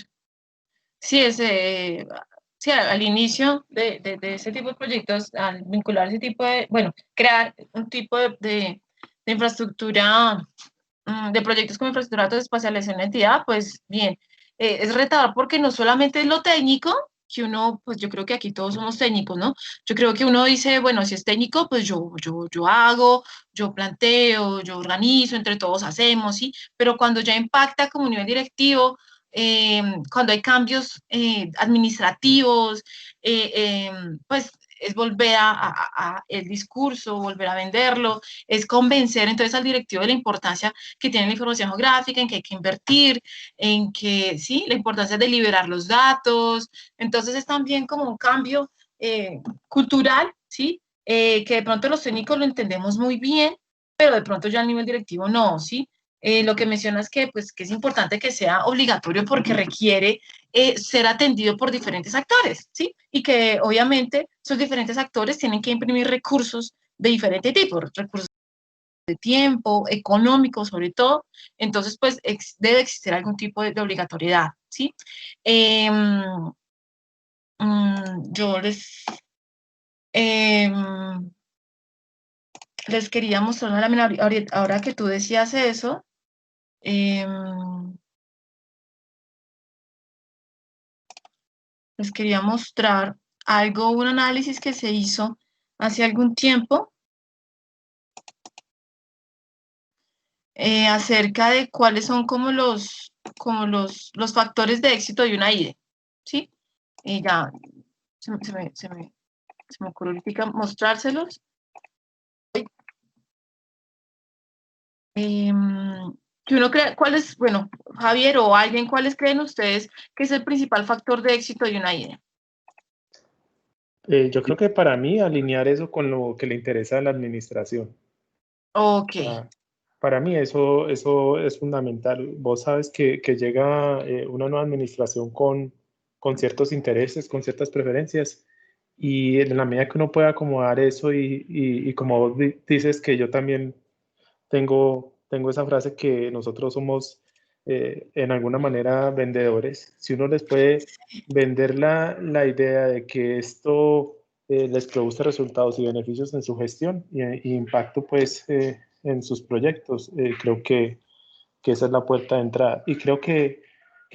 Sí, sí, al inicio de ese tipo de proyectos, al vincular ese tipo de, bueno, crear un tipo de infraestructura, de proyectos como infraestructura de datos espaciales en la entidad, pues bien, es retador porque no solamente es lo técnico, que uno, pues yo creo que aquí todos somos técnicos, ¿no? Yo creo que uno dice, bueno, si es técnico, pues yo hago, yo planteo, yo organizo, entre todos hacemos, ¿sí? Pero cuando ya impacta como nivel directivo, cuando hay cambios administrativos, pues es volver a el discurso, volver a venderlo, es convencer entonces al directivo de la importancia que tiene la información geográfica, en que hay que invertir, en que, sí, la importancia de liberar los datos. Entonces es también como un cambio cultural, ¿sí? Que de pronto los técnicos lo entendemos muy bien, pero de pronto ya a nivel directivo no, ¿sí? Lo que mencionas que, pues, que es importante que sea obligatorio porque requiere ser atendido por diferentes actores, ¿sí? Y que obviamente esos diferentes actores tienen que imprimir recursos de diferente tipo, recursos de tiempo, económico sobre todo, entonces pues debe existir algún tipo de obligatoriedad, ¿sí? Yo eh, les quería mostrar una lámina, ahora que tú decías eso, les quería mostrar algo, un análisis que se hizo hace algún tiempo acerca de cuáles son como los factores de éxito de una IDE, ¿sí? Y ya se me ocurrió ahorita mostrárselos. Que uno cree, ¿cuál es, bueno, Javier o alguien, cuáles creen ustedes que es el principal factor de éxito de una idea? Yo creo que para mí alinear eso con lo que le interesa a la administración. Ok. Para mí eso es fundamental. Vos sabes que llega una nueva administración con ciertos intereses, con ciertas preferencias, y en la medida que uno pueda acomodar eso y como vos dices que yo también tengo esa frase que nosotros somos en alguna manera vendedores. Si uno les puede vender la idea de que esto les produce resultados y beneficios en su gestión y impacto pues en sus proyectos, creo que esa es la puerta de entrada. Y creo que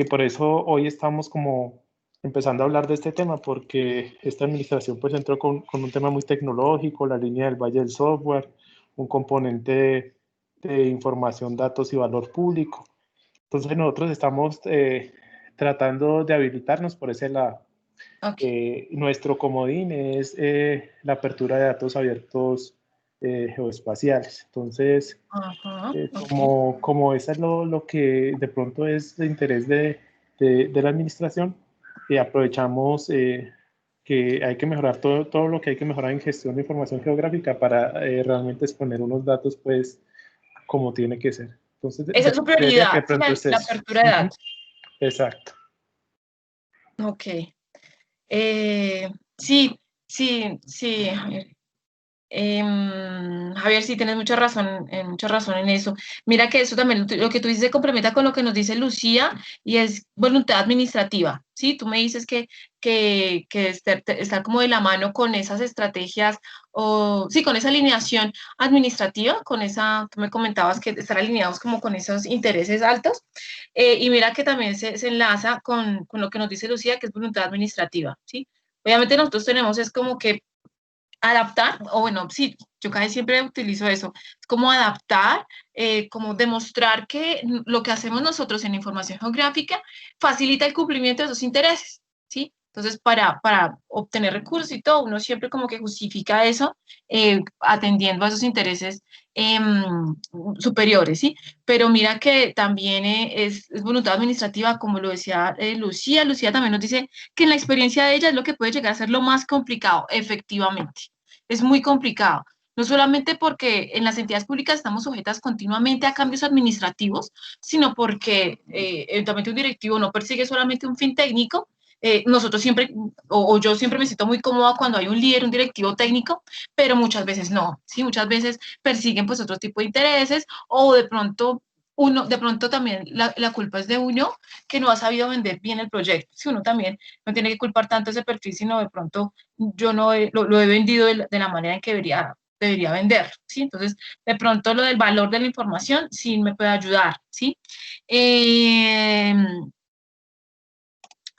por eso hoy estamos como empezando a hablar de este tema, porque esta administración pues entró con un tema muy tecnológico, la línea del Valle del Software, un componente de información, datos y valor público. Entonces nosotros estamos tratando de habilitarnos por ese lado. Okay. Nuestro comodín es la apertura de datos abiertos geoespaciales. Entonces, como eso es lo que de pronto es de interés de la administración, aprovechamos que hay que mejorar todo lo que hay que mejorar en gestión de información geográfica para realmente exponer unos datos pues como tiene que ser. Entonces, esa es su creería que prioridad, de pronto es la eso. apertura de datos. Exacto. Ok. Sí, sí, sí. Javier, sí, tienes mucha razón en eso. Mira que eso también, lo que tú dices se complementa con lo que nos dice Lucía y es voluntad administrativa, ¿sí? Tú me dices que estar como de la mano con esas estrategias o, sí, con esa alineación administrativa, con esa, tú me comentabas que estar alineados como con esos intereses altos y mira que también se enlaza con lo que nos dice Lucía, que es voluntad administrativa, ¿sí? Obviamente nosotros tenemos es como que adaptar, o bueno, sí, yo casi siempre utilizo eso, es como adaptar, como demostrar que lo que hacemos nosotros en información geográfica facilita el cumplimiento de esos intereses, ¿sí? Entonces, para obtener recursos y todo, uno siempre como que justifica eso atendiendo a esos intereses superiores, ¿sí? Pero mira que también es voluntad administrativa, como lo decía Lucía. Lucía también nos dice que en la experiencia de ella es lo que puede llegar a ser lo más complicado, efectivamente. Es muy complicado. No solamente porque en las entidades públicas estamos sujetas continuamente a cambios administrativos, sino porque eventualmente un directivo no persigue solamente un fin técnico. Nosotros siempre, o yo siempre me siento muy cómoda cuando hay un líder, un directivo técnico, pero muchas veces no, ¿sí? Muchas veces persiguen pues otro tipo de intereses o de pronto de pronto también la culpa es de uno que no ha sabido vender bien el proyecto. Si uno también no tiene que culpar tanto ese perfil, sino de pronto yo no lo he vendido de la manera en que debería vender, ¿sí? Entonces, de pronto lo del valor de la información sí me puede ayudar, ¿sí?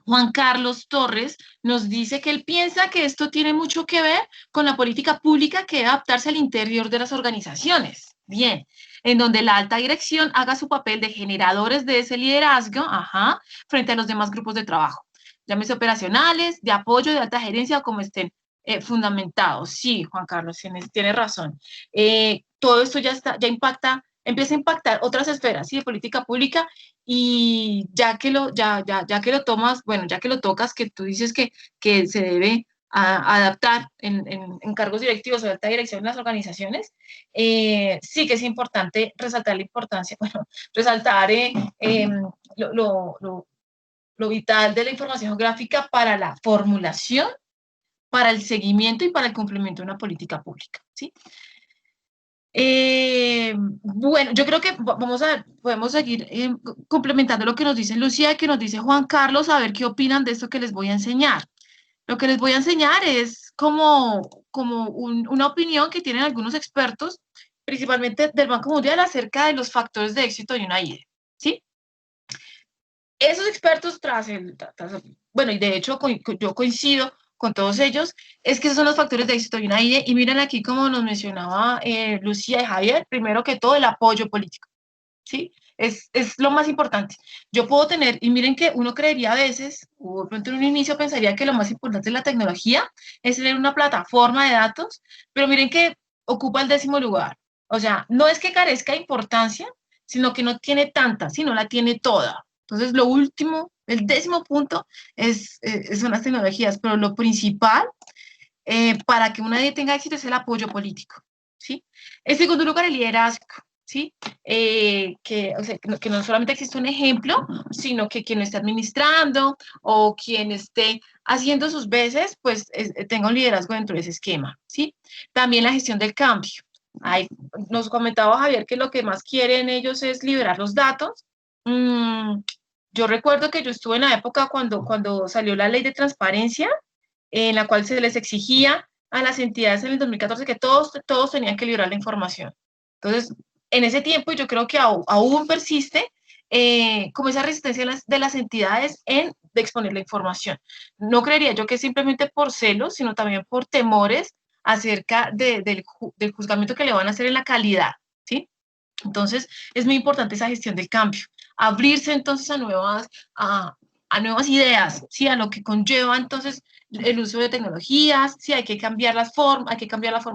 Juan Carlos Torres nos dice que él piensa que esto tiene mucho que ver con la política pública que debe adaptarse al interior de las organizaciones. Bien, en donde la alta dirección haga su papel de generadores de ese liderazgo, frente a los demás grupos de trabajo, llámese operacionales, de apoyo, de alta gerencia o como estén fundamentados. Sí, Juan Carlos, tiene razón. Todo esto ya empieza a impactar otras esferas, ¿sí? De política pública, y ya que lo tomas, bueno, ya que lo tocas, que tú dices que se debe adaptar en cargos directivos o de alta dirección en las organizaciones, sí que es importante resaltar la importancia, bueno, resaltar lo vital de la información geográfica para la formulación, para el seguimiento y para el cumplimiento de una política pública, ¿sí? Bueno, yo creo que podemos seguir complementando lo que nos dice Lucía y que nos dice Juan Carlos, a ver qué opinan de esto que les voy a enseñar. Lo que les voy a enseñar es como una opinión que tienen algunos expertos, principalmente del Banco Mundial, acerca de los factores de éxito de una IDE, ¿sí? Esos expertos bueno, y de hecho yo coincido con todos ellos, es que esos son los factores de éxito de una IDE, y miren aquí como nos mencionaba Lucía y Javier, primero que todo el apoyo político, ¿sí? Es lo más importante. Yo puedo tener, y miren que uno creería a veces, o de pronto en un inicio pensaría que lo más importante de la tecnología es tener una plataforma de datos, pero miren que ocupa el 10º lugar. O sea, no es que carezca de importancia, sino que no tiene tanta, sino la tiene toda. Entonces, lo último, el 10º punto son las tecnologías, pero lo principal para que una IDE tenga éxito es el apoyo político, ¿sí? En segundo lugar, el liderazgo, ¿sí? O sea, que no solamente existe un ejemplo, sino que quien lo esté administrando o quien esté haciendo sus veces, pues tenga un liderazgo dentro de ese esquema, ¿sí? También la gestión del cambio. Nos comentaba Javier que lo que más quieren ellos es liberar los datos. Yo recuerdo que yo estuve en la época cuando salió la ley de transparencia, en la cual se les exigía a las entidades en el 2014 que todos tenían que liberar la información. Entonces, en ese tiempo yo creo que aún persiste como esa resistencia de las entidades de exponer la información. No creería yo que simplemente por celos, sino también por temores acerca del juzgamiento que le van a hacer en la calidad, ¿sí? Entonces, es muy importante esa gestión del cambio. Abrirse entonces a nuevas ideas, ¿sí? A lo que conlleva entonces el uso de tecnologías, sí, hay que cambiar la forma de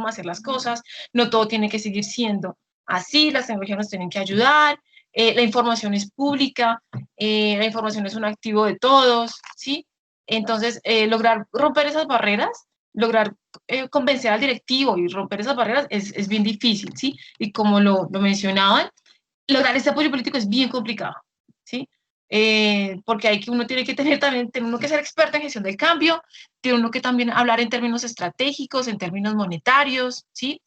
hacer las cosas, no todo tiene que seguir siendo así, las tecnologías nos tienen que ayudar, la información es pública, la información es un activo de todos, ¿sí? Entonces, lograr romper esas barreras, lograr convencer al directivo y romper esas barreras es bien difícil, ¿sí? Y como lo mencionaban, lograr este apoyo político es bien complicado, ¿sí? Porque uno tiene que tiene uno que ser experto en gestión del cambio, tiene uno que también hablar en términos estratégicos, en términos monetarios, ¿sí?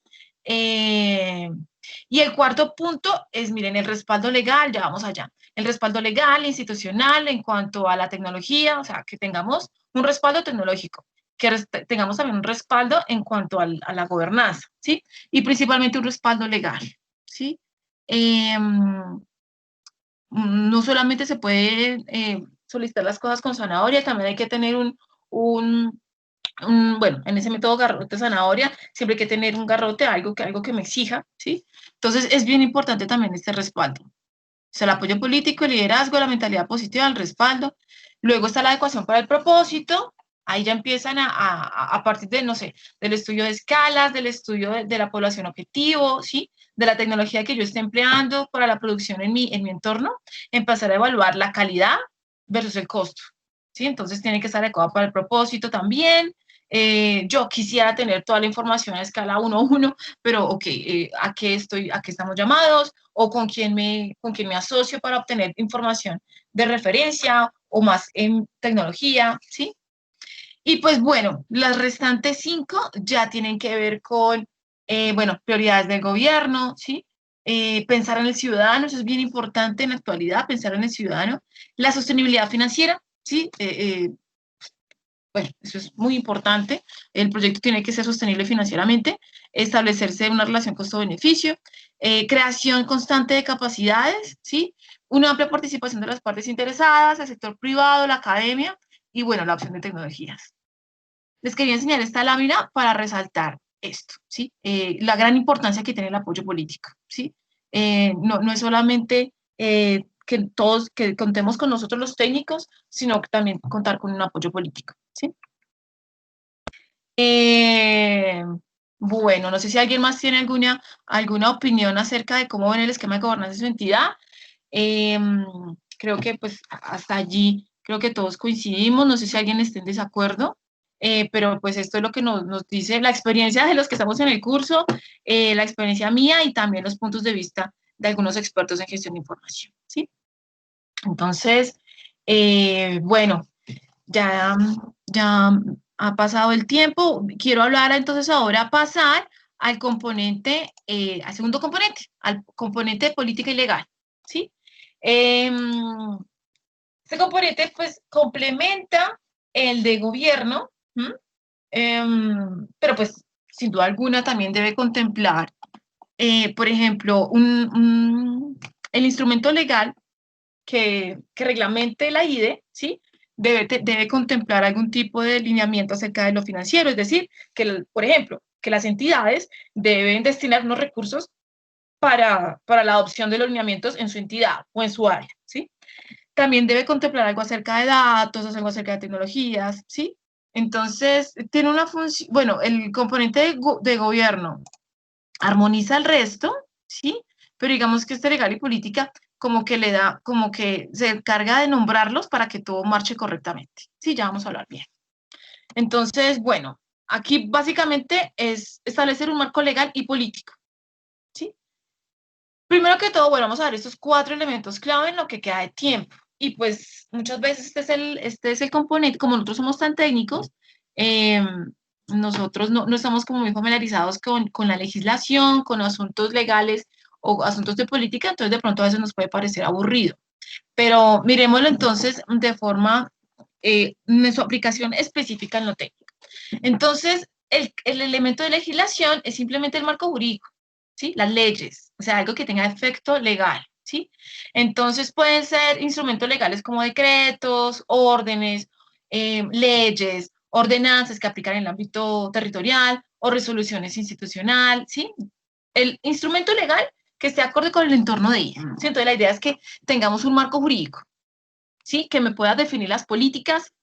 Y el cuarto punto es, miren, el respaldo legal, ya vamos allá. El respaldo legal, institucional, en cuanto a la tecnología, o sea, que tengamos un respaldo tecnológico, que tengamos también un respaldo en cuanto a la gobernanza, ¿sí? Y principalmente un respaldo legal, ¿sí? No solamente se puede solicitar las cosas con zanahoria, también hay que tener bueno, en ese método garrote zanahoria, siempre hay que tener un garrote, algo que me exija, ¿sí? Entonces, es bien importante también este respaldo. O sea, el apoyo político, el liderazgo, la mentalidad positiva, el respaldo. Luego está la adecuación para el propósito. Ahí ya empiezan a partir de, no sé, del estudio de escalas, del estudio de la población objetivo, ¿sí? De la tecnología que yo esté empleando para la producción en mi entorno, empezar a evaluar la calidad versus el costo, ¿sí? Entonces tiene que estar adecuado para el propósito también. Yo quisiera tener toda la información a escala 1:1, pero ok, ¿a qué estamos llamados? ¿O con quién me asocio para obtener información de referencia o más en tecnología? ¿Sí? Y pues bueno, las restantes 5 ya tienen que ver con, bueno, prioridades del gobierno, ¿sí? Pensar en el ciudadano, eso es bien importante en la actualidad, pensar en el ciudadano. La sostenibilidad financiera, ¿sí? Bueno, eso es muy importante. El proyecto tiene que ser sostenible financieramente, establecerse una relación costo-beneficio, creación constante de capacidades, ¿sí? Una amplia participación de las partes interesadas, el sector privado, la academia y, bueno, la opción de tecnologías. Les quería enseñar esta lámina para resaltar esto, ¿sí? La gran importancia que tiene el apoyo político, ¿sí? No es solamente que contemos con nosotros los técnicos, sino que también contar con un apoyo político, ¿sí? Bueno, no sé si alguien más tiene alguna opinión acerca de cómo ven el esquema de gobernanza de su entidad. Creo que pues hasta allí creo que todos coincidimos, no sé si alguien esté en desacuerdo, pero pues esto es lo que nos dice la experiencia de los que estamos en el curso, la experiencia mía y también los puntos de vista de algunos expertos en gestión de información, ¿sí? Entonces, bueno, ya ha pasado el tiempo, quiero hablar entonces ahora pasar al componente, al segundo componente, al componente de política y legal, ¿sí? Este componente pues complementa el de gobierno, pero pues sin duda alguna también debe contemplar, por ejemplo, el instrumento legal que reglamente la IDE, ¿sí? Debe contemplar algún tipo de lineamiento acerca de lo financiero, es decir, por ejemplo, que las entidades deben destinar unos recursos para la adopción de los lineamientos en su entidad o en su área, ¿sí? También debe contemplar algo acerca de datos, algo acerca de tecnologías, ¿sí? Entonces, tiene una función, bueno, el componente de gobierno armoniza el resto, ¿sí? Pero digamos que este legal y política como que le da, como que se encarga de nombrarlos para que todo marche correctamente. Sí, ya vamos a hablar bien. Entonces, bueno, aquí básicamente es establecer un marco legal y político, ¿sí? Primero que todo, bueno, vamos a ver estos 4 elementos clave en lo que queda de tiempo. Y pues muchas veces este es el componente, como nosotros somos tan técnicos, nosotros no estamos como muy familiarizados con la legislación, con asuntos legales o asuntos de política, entonces de pronto a veces nos puede parecer aburrido. Pero miremoslo entonces de forma, en su aplicación específica en lo técnico. Entonces, el elemento de legislación es simplemente el marco jurídico, ¿sí? Las leyes, o sea, algo que tenga efecto legal, ¿sí? Entonces, pueden ser instrumentos legales como decretos, órdenes, leyes, ordenanzas que aplican en el ámbito territorial o resoluciones institucionales, ¿sí? El instrumento legal que esté acorde con el entorno de ella, ¿sí? Entonces, la idea es que tengamos un marco jurídico, ¿sí? Que me pueda definir las políticas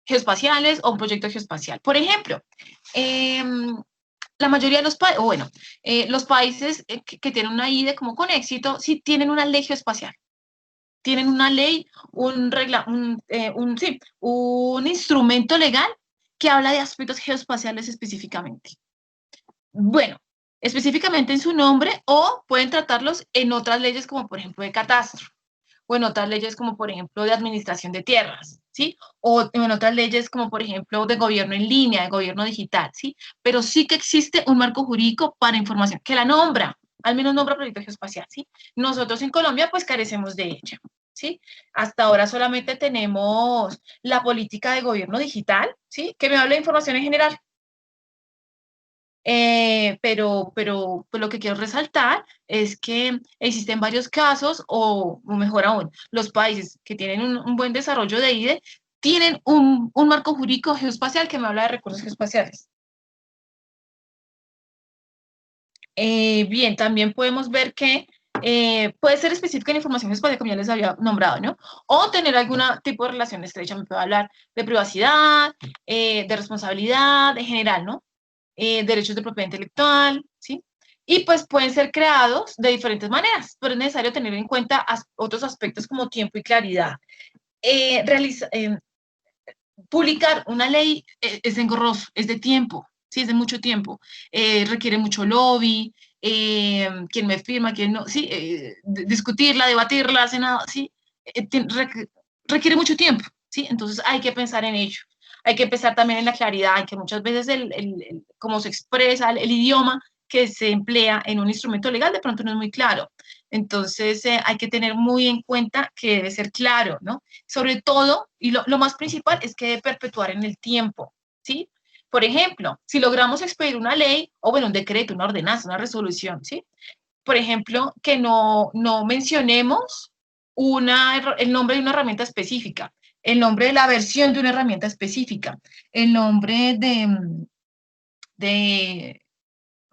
geoespaciales o un proyecto geoespacial. Por ejemplo, la mayoría de los países, o bueno, los países que tienen una IDE como con éxito, sí tienen una ley geoespacial. Tienen una ley, un instrumento legal que habla de aspectos geoespaciales específicamente. Bueno, específicamente en su nombre o pueden tratarlos en otras leyes como por ejemplo de catastro o en otras leyes como por ejemplo de administración de tierras, ¿sí? O en otras leyes como por ejemplo de gobierno en línea, de gobierno digital, ¿sí? Pero sí que existe un marco jurídico para información que la nombra, al menos nombra proyecto geoespacial, ¿sí? Nosotros en Colombia pues carecemos de ella, ¿sí? Hasta ahora solamente tenemos la política de gobierno digital, ¿sí? Que me habla de información en general. Pero pues lo que quiero resaltar es que existen varios casos, o mejor aún, los países que tienen un buen desarrollo de IDE tienen un marco jurídico geoespacial que me habla de recursos geoespaciales. Bien, también podemos ver que puede ser específica en información geoespacial, como ya les había nombrado, ¿no? O tener algún tipo de relación estrecha, me puede hablar de privacidad, de responsabilidad, en general, ¿no? Derechos de propiedad intelectual, ¿sí? Y pues pueden ser creados de diferentes maneras, pero es necesario tener en cuenta otros aspectos como tiempo y claridad. Publicar una ley es engorroso, es de tiempo, sí, es de mucho tiempo, requiere mucho lobby, quién me firma, quién no, sí, discutirla, debatirla, Senado, sí, requiere mucho tiempo, sí, entonces hay que pensar en ello. Hay que pensar también en la claridad, en que muchas veces cómo se expresa el idioma que se emplea en un instrumento legal de pronto no es muy claro. Entonces hay que tener muy en cuenta que debe ser claro, ¿no? Sobre todo, y lo más principal es que debe perpetuar en el tiempo, ¿sí? Por ejemplo, si logramos expedir una ley, o bueno, un decreto, una ordenanza, una resolución, ¿sí? Por ejemplo, que no mencionemos el nombre de una herramienta específica, el nombre de la versión de una herramienta específica, el nombre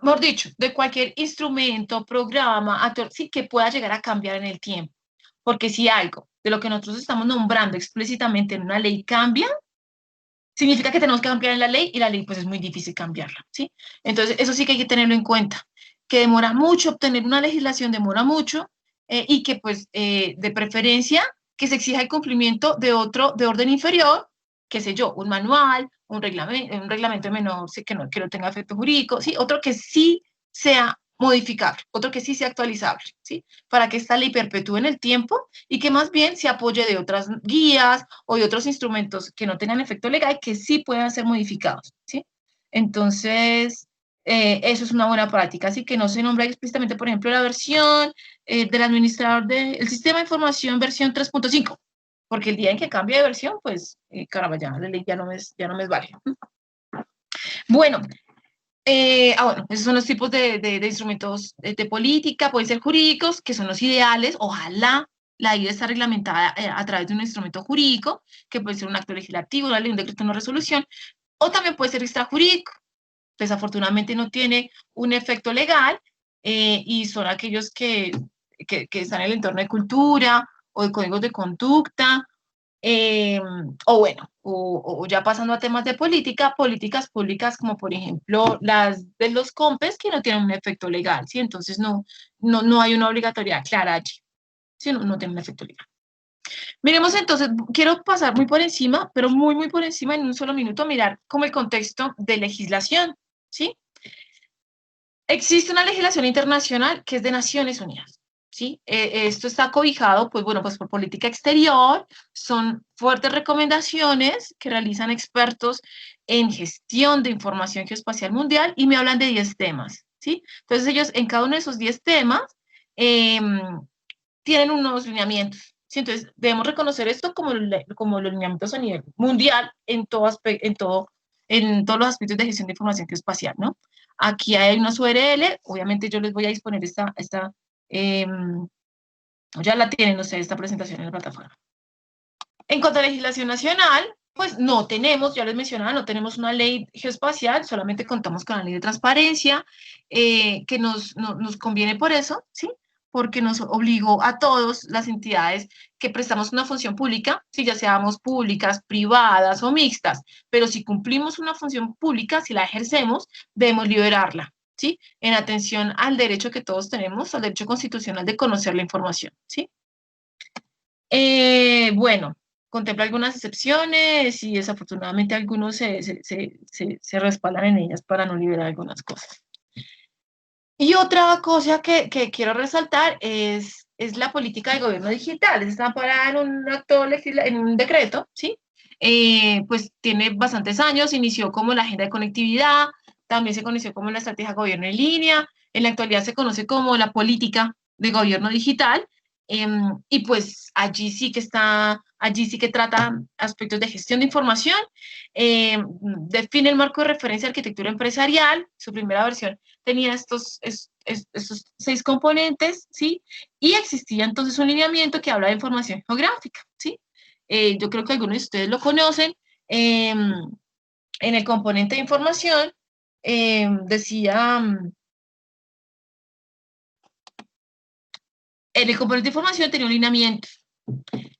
mejor dicho, de cualquier instrumento, programa, actor, sí, que pueda llegar a cambiar en el tiempo. Porque si algo de lo que nosotros estamos nombrando explícitamente en una ley cambia, significa que tenemos que cambiar en la ley y la ley pues es muy difícil cambiarla, ¿sí? Entonces eso sí que hay que tenerlo en cuenta, que demora mucho, obtener una legislación demora mucho y que pues de preferencia que se exija el cumplimiento de otro de orden inferior, qué sé yo, un manual, un reglamento menor sí, que no tenga efecto jurídico, ¿sí? Otro que sí sea modificable, otro que sí sea actualizable, ¿sí? Para que esta ley perpetúe en el tiempo y que más bien se apoye de otras guías o de otros instrumentos que no tengan efecto legal que sí puedan ser modificados, ¿sí? Entonces, eso es una buena práctica, así que no se nombra explícitamente, por ejemplo, la versión del administrador del sistema de información versión 3.5, porque el día en que cambie de versión, pues, caramba, ya la ley ya no me vale. Bueno, bueno, esos son los tipos de instrumentos de política, pueden ser jurídicos, que son los ideales. Ojalá la ley está reglamentada a través de un instrumento jurídico, que puede ser un acto legislativo, una ley, un decreto, una resolución, o también puede ser extrajurídico. Desafortunadamente no tiene un efecto legal y son aquellos que están en el entorno de cultura o de códigos de conducta o bueno, o ya pasando a temas de políticas públicas como por ejemplo las de los COMPES que no tienen un efecto legal, ¿sí? Entonces no hay una obligatoriedad clara allí, ¿sí? No tiene un efecto legal. Miremos entonces, quiero pasar muy por encima, pero muy por encima en un solo minuto, mirar como el contexto de legislación, ¿sí? Existe una legislación internacional que es de Naciones Unidas. ¿Sí? Esto está cobijado, pues bueno, pues por política exterior, son fuertes recomendaciones que realizan expertos en gestión de información geoespacial mundial y me hablan de 10 temas, ¿sí? Entonces ellos en cada uno de esos 10 temas tienen unos lineamientos, ¿sí? Entonces debemos reconocer esto como los lineamientos a nivel mundial en todos los aspectos de gestión de información geoespacial, ¿no? Aquí hay una URL, obviamente yo les voy a disponer ya la tienen ustedes esta presentación en la plataforma. En cuanto a legislación nacional, pues no tenemos, ya les mencionaba, no tenemos una ley geoespacial, solamente contamos con la ley de transparencia, que nos conviene por eso, ¿sí? Porque nos obligó a todos las entidades que prestamos una función pública, si ya seamos públicas, privadas o mixtas, pero si cumplimos una función pública, si la ejercemos, debemos liberarla, ¿sí? En atención al derecho que todos tenemos, al derecho constitucional de conocer la información, ¿sí? Bueno, contempla algunas excepciones y desafortunadamente algunos se respaldan en ellas para no liberar algunas cosas. Y otra cosa que quiero resaltar es la política de gobierno digital. Está amparada en un decreto, ¿sí? Pues tiene bastantes años, inició como la agenda de conectividad, también se conoció como la estrategia de gobierno en línea, en la actualidad se conoce como la política de gobierno digital, y pues allí sí que trata aspectos de gestión de información, define el marco de referencia de arquitectura empresarial, su primera versión tenía estos 6 componentes, ¿sí? Y existía entonces un lineamiento que habla de información geográfica, ¿sí? yo creo que algunos de ustedes lo conocen, en el componente de información, decía, en el componente de información tenía un lineamiento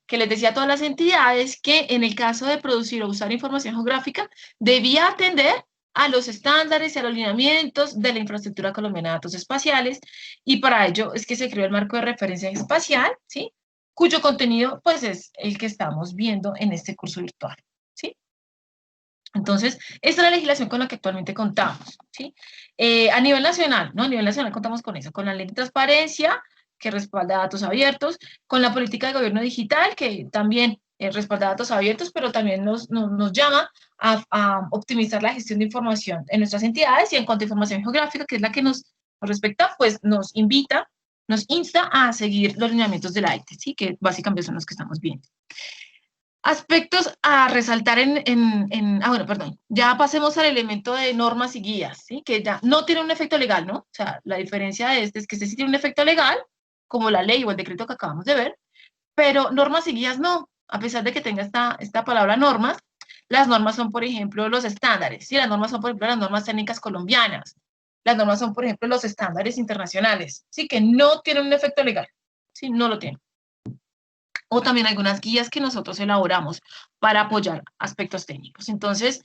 que les decía a todas las entidades que en el caso de producir o usar información geográfica, debía atender a los estándares y a los lineamientos de la infraestructura colombiana de datos espaciales, y para ello es que se creó el marco de referencia espacial, ¿sí? Cuyo contenido, pues, es el que estamos viendo en este curso virtual, ¿sí? Entonces, esta es la legislación con la que actualmente contamos, ¿sí? A nivel nacional, ¿no? A nivel nacional contamos con eso, con la ley de transparencia, que respalda datos abiertos, con la política de gobierno digital, que también respalda datos abiertos, pero también nos llama a optimizar la gestión de información en nuestras entidades, y en cuanto a información geográfica, que es la que nos respecta, pues nos invita, nos insta a seguir los lineamientos de la AITE, ¿sí? Que básicamente son los que estamos viendo. Aspectos a resaltar bueno, perdón, ya pasemos al elemento de normas y guías, ¿sí? Que ya no tiene un efecto legal, ¿no? O sea, la diferencia de este es que este sí tiene un efecto legal, como la ley o el decreto que acabamos de ver, pero normas y guías no, a pesar de que tenga esta palabra normas. Las normas son, por ejemplo, los estándares, ¿sí? Las normas son, por ejemplo, las normas técnicas colombianas, las normas son, por ejemplo, los estándares internacionales, ¿sí? Que no tienen un efecto legal, ¿sí? No lo tienen. O también algunas guías que nosotros elaboramos para apoyar aspectos técnicos. Entonces,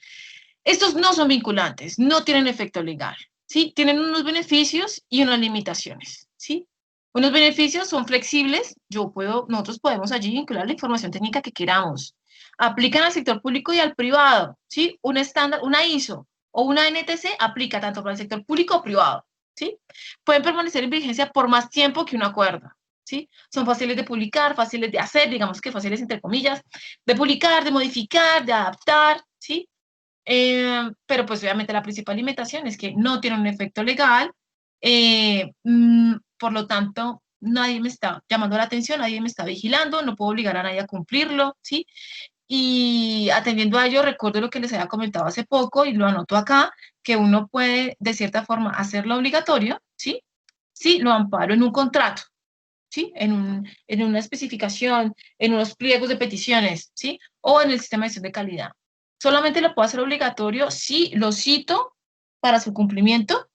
estos no son vinculantes, no tienen efecto legal, ¿sí? Tienen unos beneficios y unas limitaciones, ¿sí? Unos beneficios son flexibles, nosotros podemos allí vincular la información técnica que queramos. Aplican al sector público y al privado, ¿sí? Un estándar, una ISO o una NTC aplica tanto para el sector público o privado, ¿sí? Pueden permanecer en vigencia por más tiempo que un acuerdo, ¿sí? Son fáciles de publicar, fáciles de hacer, digamos que fáciles entre comillas, de publicar, de modificar, de adaptar, ¿sí? Pero pues obviamente la principal limitación es que no tiene un efecto legal, por lo tanto nadie me está llamando la atención, nadie me está vigilando, no puedo obligar a nadie a cumplirlo, ¿sí? Y atendiendo a ello, recuerdo lo que les había comentado hace poco y lo anoto acá, que uno puede de cierta forma hacerlo obligatorio, ¿sí? Sí, lo amparo en un contrato, ¿sí? En una especificación, en unos pliegos de peticiones, ¿sí? O en el sistema de gestión de calidad. Solamente lo puedo hacer obligatorio si lo cito para su cumplimiento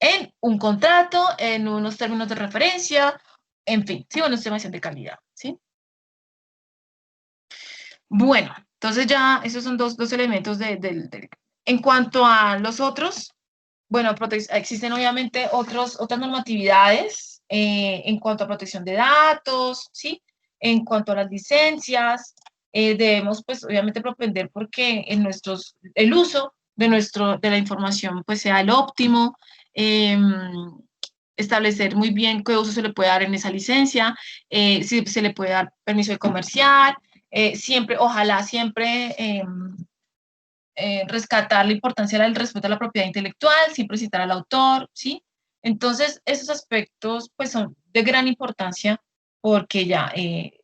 en un contrato, en unos términos de referencia, en fin, ¿sí? O en un sistema de gestión de calidad, ¿sí? Bueno, entonces ya esos son dos elementos En cuanto a los otros, bueno, existen obviamente otras normatividades en cuanto a protección de datos, ¿sí? En cuanto a las licencias, debemos pues obviamente propender porque el uso de la información pues sea el óptimo, establecer muy bien qué uso se le puede dar en esa licencia, si se le puede dar permiso de comercial, siempre, ojalá siempre rescatar la importancia del respeto a la propiedad intelectual, siempre citar al autor, ¿sí? Entonces, esos aspectos, pues, son de gran importancia porque ya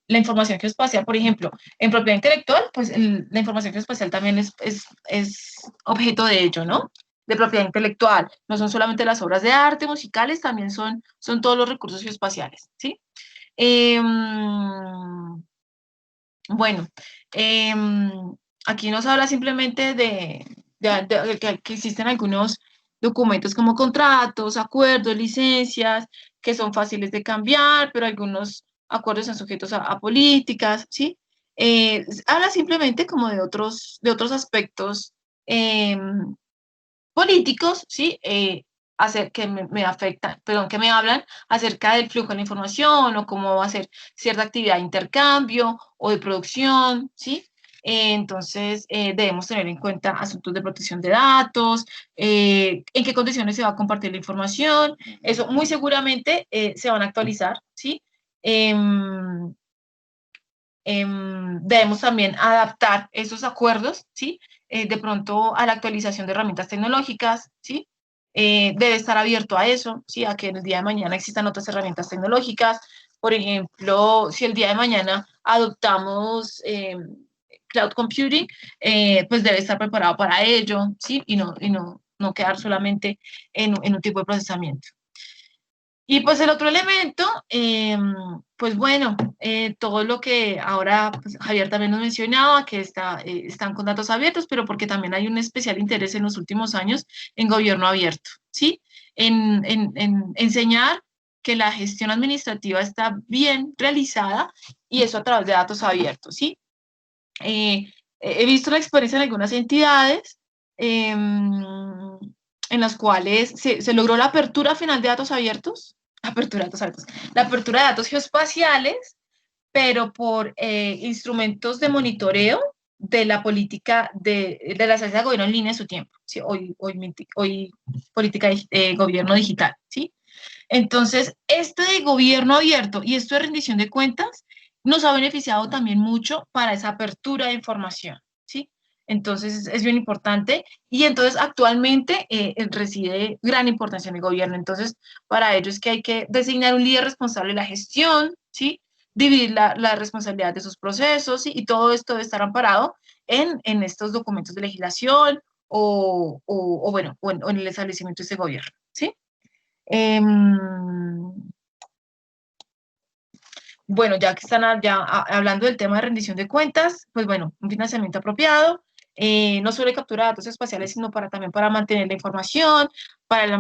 la información geoespacial, por ejemplo, en propiedad intelectual, pues, la información geoespacial también es objeto de ello, ¿no? De propiedad intelectual. No son solamente las obras de arte, musicales, también son todos los recursos geoespaciales, ¿sí? Bueno, aquí nos habla simplemente de que existen algunos documentos como contratos, acuerdos, licencias, que son fáciles de cambiar, pero algunos acuerdos son sujetos a políticas, ¿sí? Habla simplemente como de otros aspectos políticos, ¿sí? Que me afectan, perdón, que me hablan acerca del flujo de la información o cómo va a ser cierta actividad de intercambio o de producción, ¿sí? Entonces, debemos tener en cuenta asuntos de protección de datos, en qué condiciones se va a compartir la información, eso muy seguramente se van a actualizar, ¿sí? Debemos también adaptar esos acuerdos, ¿sí? De pronto a la actualización de herramientas tecnológicas, ¿sí? Debe estar abierto a eso, ¿sí? A que el día de mañana existan otras herramientas tecnológicas. Por ejemplo, si el día de mañana adoptamos cloud computing, pues debe estar preparado para ello, ¿sí? Y no quedar solamente en un tipo de procesamiento. Y pues el otro elemento, pues bueno, todo lo que ahora pues, Javier también nos mencionaba, que están con datos abiertos, pero porque también hay un especial interés en los últimos años en gobierno abierto, ¿sí? En enseñar que la gestión administrativa está bien realizada y eso a través de datos abiertos, ¿sí? He visto la experiencia en algunas entidades en las cuales se logró la apertura final de datos abiertos, la apertura de datos geoespaciales, pero por instrumentos de monitoreo de la política de la estrategia de gobierno en línea en su tiempo, ¿sí? Hoy política de gobierno digital, ¿sí? Entonces, este de gobierno abierto y esto de rendición de cuentas nos ha beneficiado también mucho para esa apertura de información, ¿sí? Entonces, es bien importante y entonces actualmente reside gran importancia en el gobierno. Entonces, para ello es que hay que designar un líder responsable de la gestión, ¿sí? Dividir la responsabilidad de sus procesos, ¿sí? Y todo esto debe estar amparado en estos documentos de legislación o en el establecimiento de ese gobierno, ¿sí? Bueno, ya que están hablando del tema de rendición de cuentas, pues bueno, un financiamiento apropiado, no solo de captura de datos espaciales, sino también para mantener la información, para el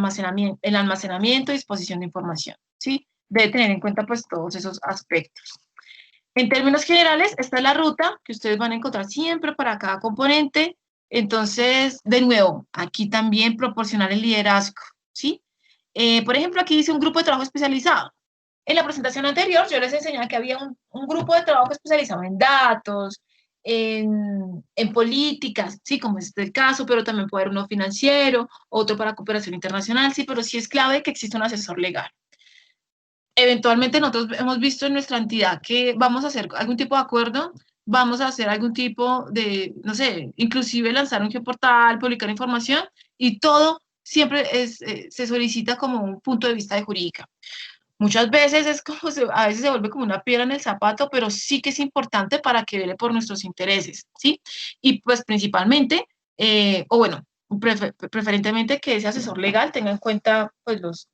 almacenamiento y disposición de información, ¿sí? Debe tener en cuenta pues todos esos aspectos. En términos generales, esta es la ruta que ustedes van a encontrar siempre para cada componente. Entonces, de nuevo, aquí también proporcionar el liderazgo, ¿sí? Por ejemplo, aquí dice un grupo de trabajo especializado. En la presentación anterior yo les enseñaba que había un grupo de trabajo especializado en datos, en políticas, sí, como es el caso, pero también puede haber uno financiero, otro para cooperación internacional, sí, pero sí es clave que exista un asesor legal. Eventualmente nosotros hemos visto en nuestra entidad que vamos a hacer algún tipo de acuerdo, vamos a hacer algún tipo de, no sé, inclusive lanzar un geoportal, publicar información y todo siempre se solicita como un punto de vista de jurídica. Muchas veces es como, a veces se vuelve como una piedra en el zapato, pero sí que es importante para que vele por nuestros intereses, ¿sí? Y pues principalmente, preferentemente que ese asesor legal tenga en cuenta pues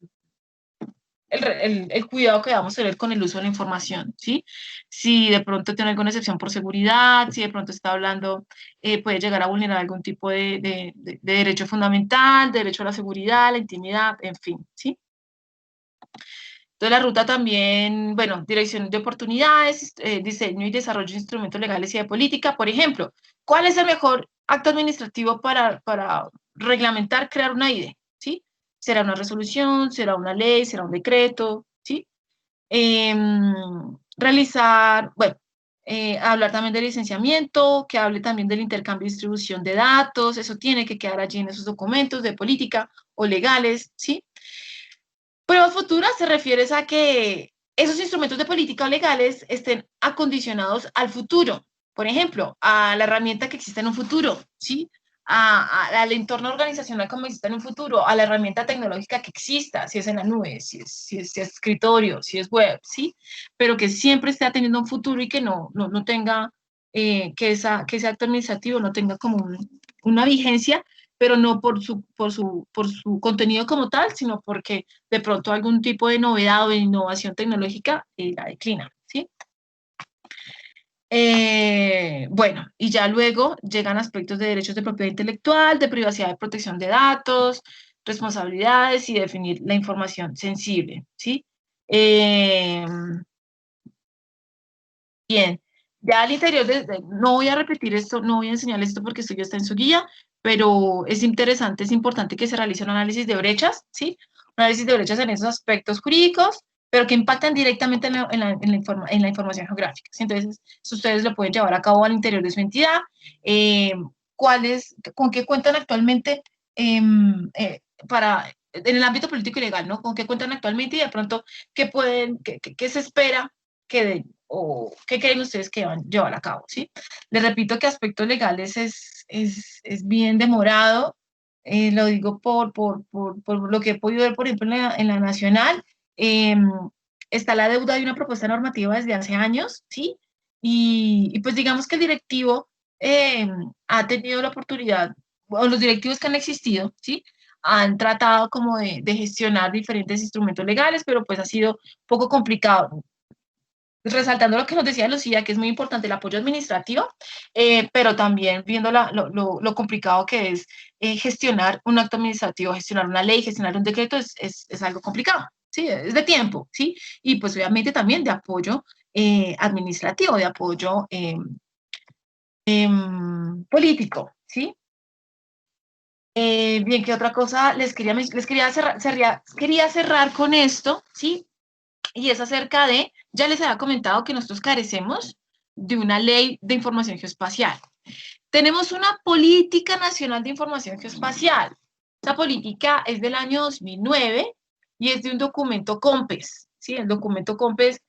el cuidado que vamos a tener con el uso de la información, ¿sí? Si de pronto tiene alguna excepción por seguridad, si de pronto está hablando, puede llegar a vulnerar algún tipo de derecho fundamental, de derecho a la seguridad, la intimidad, en fin, ¿sí? Entonces, la ruta también, bueno, dirección de oportunidades, diseño y desarrollo de instrumentos legales y de política. Por ejemplo, ¿cuál es el mejor acto administrativo para reglamentar, crear una IDE? ¿Sí? ¿Será una resolución? ¿Será una ley? ¿Será un decreto? ¿Sí? Realizar, bueno, hablar también de licenciamiento, que hable también del intercambio y distribución de datos, eso tiene que quedar allí en esos documentos de política o legales, ¿sí? Pruebas futuras se refiere a que esos instrumentos de política o legales estén acondicionados al futuro, por ejemplo, a la herramienta que existe en un futuro, ¿sí? Al entorno organizacional como existe en un futuro, a la herramienta tecnológica que exista, si es en la nube, si es escritorio, si es web, ¿sí? Pero que siempre esté atendiendo un futuro y que no tenga, que ese acto administrativo no tenga como una vigencia, pero no por su contenido como tal, sino porque de pronto algún tipo de novedad o de innovación tecnológica la declina, ¿sí? Bueno, y ya luego llegan aspectos de derechos de propiedad intelectual, de privacidad y protección de datos, responsabilidades y definir la información sensible, ¿sí? Bien, ya al interior no voy a repetir esto, no voy a enseñar esto porque esto ya está en su guía, pero es interesante, es importante que se realice un análisis de brechas, ¿sí? Un análisis de brechas en esos aspectos jurídicos, pero que impactan directamente en la información geográfica. ¿Sí? Entonces, ustedes lo pueden llevar a cabo al interior de su entidad. ¿Con qué cuentan actualmente en el ámbito político y legal, ¿no? ¿Con qué cuentan actualmente y de pronto qué se espera que den? ¿O qué creen ustedes que van a llevar a cabo? ¿Sí? Les repito que aspectos legales es bien demorado, lo digo por lo que he podido ver, por ejemplo, en la nacional, está la deuda de una propuesta normativa desde hace años, ¿sí? Y pues digamos que el directivo ha tenido la oportunidad, o los directivos que han existido, ¿sí? han tratado como de gestionar diferentes instrumentos legales, pero pues ha sido un poco complicado. Resaltando lo que nos decía Lucía, que es muy importante el apoyo administrativo, pero también viendo lo complicado que es gestionar un acto administrativo, gestionar una ley, gestionar un decreto, es algo complicado, ¿sí? Es de tiempo, ¿sí? Y pues obviamente también de apoyo administrativo, de apoyo político, ¿sí? Bien, ¿qué otra cosa les quería cerrar con esto, ¿sí? Y es acerca de, ya les había comentado que nosotros carecemos de una ley de información geoespacial. Tenemos una política nacional de información geoespacial. Esa política es del año 2009 y es de un documento COMPES, ¿sí? El documento COMPES,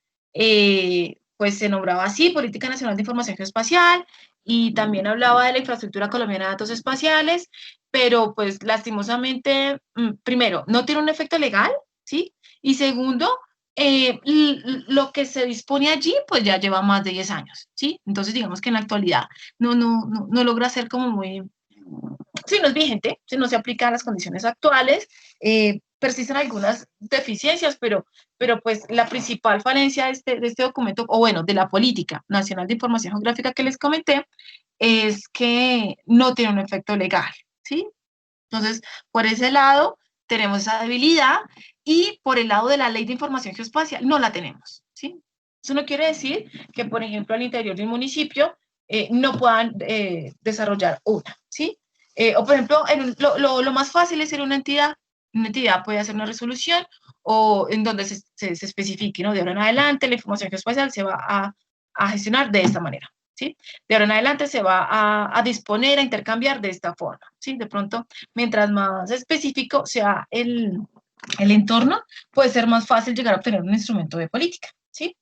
pues se nombraba así, Política Nacional de Información Geoespacial, y también hablaba de la infraestructura colombiana de datos espaciales, pero pues lastimosamente, primero, no tiene un efecto legal, ¿sí? Y segundo, lo que se dispone allí, pues ya lleva más de 10 años, ¿sí? Entonces, digamos que en la actualidad no logra ser como muy, sí, no es vigente, sí, no se aplica a las condiciones actuales, persisten algunas deficiencias, pero pues la principal falencia de este documento, o bueno, de la Política Nacional de Información Geográfica que les comenté, es que no tiene un efecto legal, ¿sí? Entonces, por ese lado, tenemos esa debilidad y por el lado de la ley de información geoespacial no la tenemos, ¿sí? Eso no quiere decir que, por ejemplo, al interior de un municipio no puedan desarrollar una, ¿sí? O, por ejemplo, lo más fácil es ser una entidad puede hacer una resolución o en donde se especifique, ¿no? De ahora en adelante la información geoespacial se va a gestionar de esta manera, ¿sí? De ahora en adelante se va a disponer, a intercambiar de esta forma, ¿sí? De pronto, mientras más específico sea el entorno, puede ser más fácil llegar a obtener un instrumento de política, ¿sí?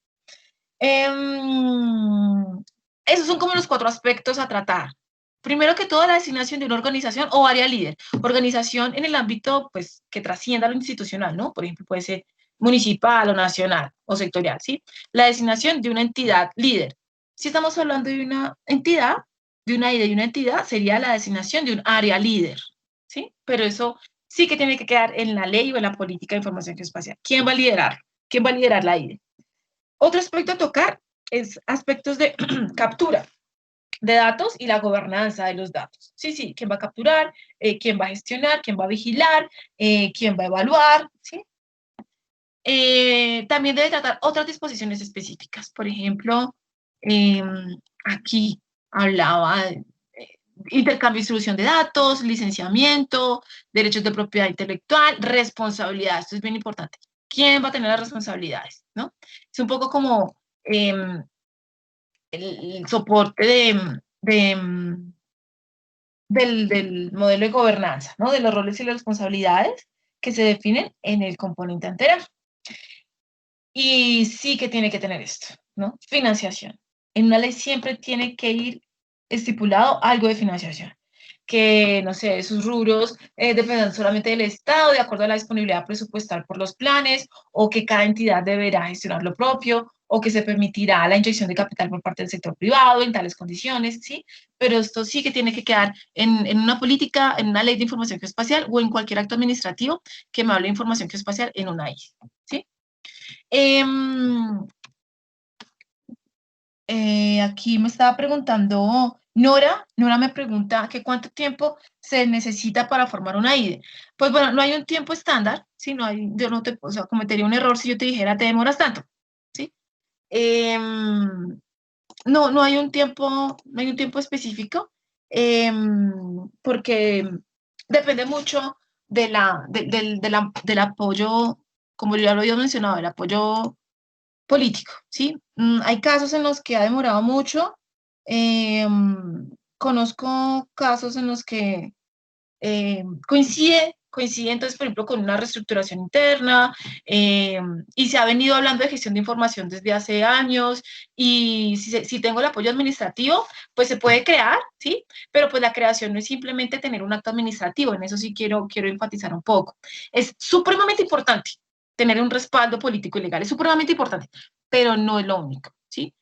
Esos son como los 4 aspectos a tratar. Primero que todo, la designación de una organización o área líder. Organización en el ámbito, pues, que trascienda lo institucional, ¿no? Por ejemplo, puede ser municipal o nacional o sectorial, ¿sí? La designación de una entidad líder. Si estamos hablando de una entidad, de una idea y una entidad, sería la designación de un área líder, ¿sí? Pero eso sí que tiene que quedar en la ley o en la política de información geoespacial. ¿Quién va a liderar? ¿Quién va a liderar la idea? Otro aspecto a tocar es aspectos de captura de datos y la gobernanza de los datos. Sí, ¿quién va a capturar? ¿Quién va a gestionar? ¿Quién va a vigilar? ¿Quién va a evaluar? ¿Sí? También debe tratar otras disposiciones específicas. Por ejemplo, aquí hablaba de intercambio y distribución de datos, licenciamiento, derechos de propiedad intelectual, responsabilidad. Esto es bien importante. ¿Quién va a tener las responsabilidades? ¿No? Es un poco como el soporte del modelo de gobernanza, ¿no? De los roles y las responsabilidades que se definen en el componente anterior. Y sí que tiene que tener esto, ¿no? Financiación. En una ley siempre tiene que ir estipulado algo de financiación. Que, no sé, sus rubros dependan solamente del Estado, de acuerdo a la disponibilidad presupuestal por los planes, o que cada entidad deberá gestionar lo propio, o que se permitirá la inyección de capital por parte del sector privado en tales condiciones, ¿sí? Pero esto sí que tiene que quedar en una política, en una ley de información geoespacial o en cualquier acto administrativo que me hable de información geoespacial en una I, ¿sí? Aquí me estaba preguntando Nora me pregunta que cuánto tiempo se necesita para formar una IDE. Pues bueno, no hay un tiempo estándar, ¿sí? No hay, yo no te, o sea, cometería un error si yo te dijera te demoras tanto, ¿sí? No hay un tiempo específico, porque depende mucho del apoyo, como ya lo había mencionado, el apoyo político, ¿sí? Hay casos en los que ha demorado mucho. Conozco casos en los que coincide entonces, por ejemplo, con una reestructuración interna, y se ha venido hablando de gestión de información desde hace años, y si tengo el apoyo administrativo, pues se puede crear, ¿sí? Pero pues la creación no es simplemente tener un acto administrativo, en eso sí quiero enfatizar un poco. Es supremamente importante tener un respaldo político y legal, es supremamente importante, pero no es lo único, ¿sí?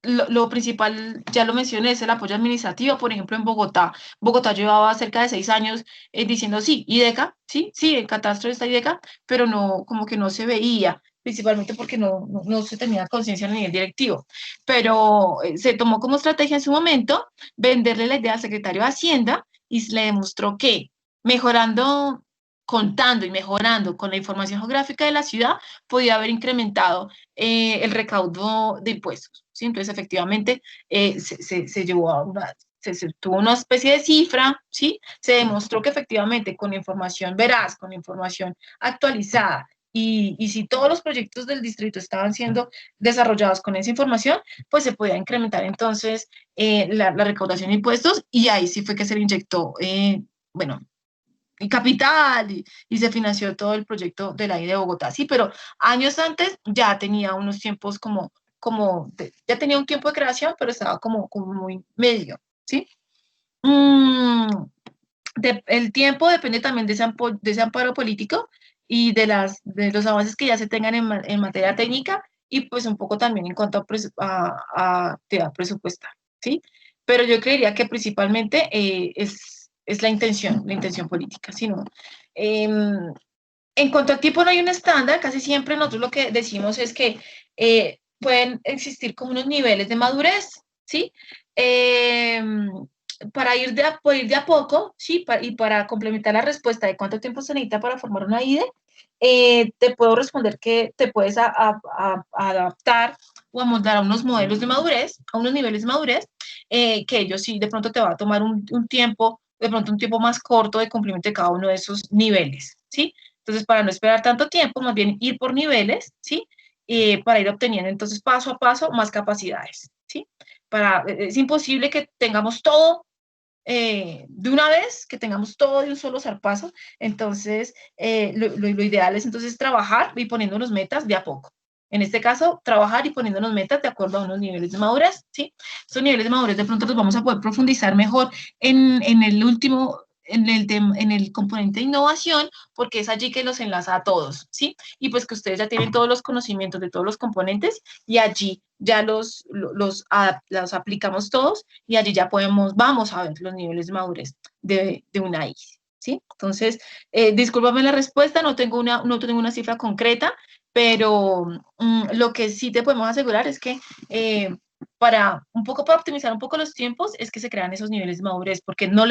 lo principal, ya lo mencioné, es el apoyo administrativo. Por ejemplo, en Bogotá llevaba cerca de 6 años diciendo sí, IDECA, sí, el catastro está IDECA, pero no, como que no se veía, principalmente porque no se tenía conciencia a nivel directivo. Pero se tomó como estrategia en su momento venderle la idea al secretario de Hacienda y se le demostró que mejorando, contando y mejorando con la información geográfica de la ciudad, podía haber incrementado el recaudo de impuestos, ¿sí? Entonces, efectivamente, se llevó a se tuvo una especie de cifra, ¿sí? Se demostró que efectivamente con información veraz, con información actualizada, y si todos los proyectos del distrito estaban siendo desarrollados con esa información, pues se podía incrementar entonces la recaudación de impuestos, y ahí sí fue que se le inyectó, bueno, y capital, y se financió todo el proyecto de la I de Bogotá, sí, pero años antes ya tenía unos tiempos ya tenía un tiempo de creación, pero estaba como muy medio, ¿sí? El tiempo depende también de ese amparo político y de los avances que ya se tengan en materia técnica, y pues un poco también en cuanto a actividad presupuestal, ¿sí? Pero yo creería que principalmente es la intención política, ¿sí? En cuanto a tipo, no hay un estándar. Casi siempre nosotros lo que decimos es que pueden existir como unos niveles de madurez, ¿sí? Para ir de a poco, ¿sí? Y para complementar la respuesta de cuánto tiempo se necesita para formar una IDE, te puedo responder que te puedes adaptar o amoldar a unos modelos de madurez, a unos niveles de madurez, que ellos sí de pronto te va a tomar un tiempo, de pronto un tiempo más corto de cumplimiento de cada uno de esos niveles, ¿sí? Entonces, para no esperar tanto tiempo, más bien ir por niveles, ¿sí? Para ir obteniendo entonces paso a paso más capacidades, ¿sí? Es imposible que tengamos todo de una vez, que tengamos todo de un solo zarpazo. Entonces, lo ideal es entonces trabajar y poniéndonos metas de a poco. En este caso, trabajar y poniéndonos metas de acuerdo a unos niveles de madurez, ¿sí? Estos niveles de madurez de pronto los vamos a poder profundizar mejor en el último, en el componente de innovación, porque es allí que los enlaza a todos, ¿sí? Y pues que ustedes ya tienen todos los conocimientos de todos los componentes, y allí ya los aplicamos todos, y allí ya vamos a ver los niveles de madurez de una ICE, ¿sí? Entonces, discúlpame la respuesta, no tengo una cifra concreta, pero lo que sí te podemos asegurar es que para optimizar un poco los tiempos, es que se crean esos niveles de madurez, porque no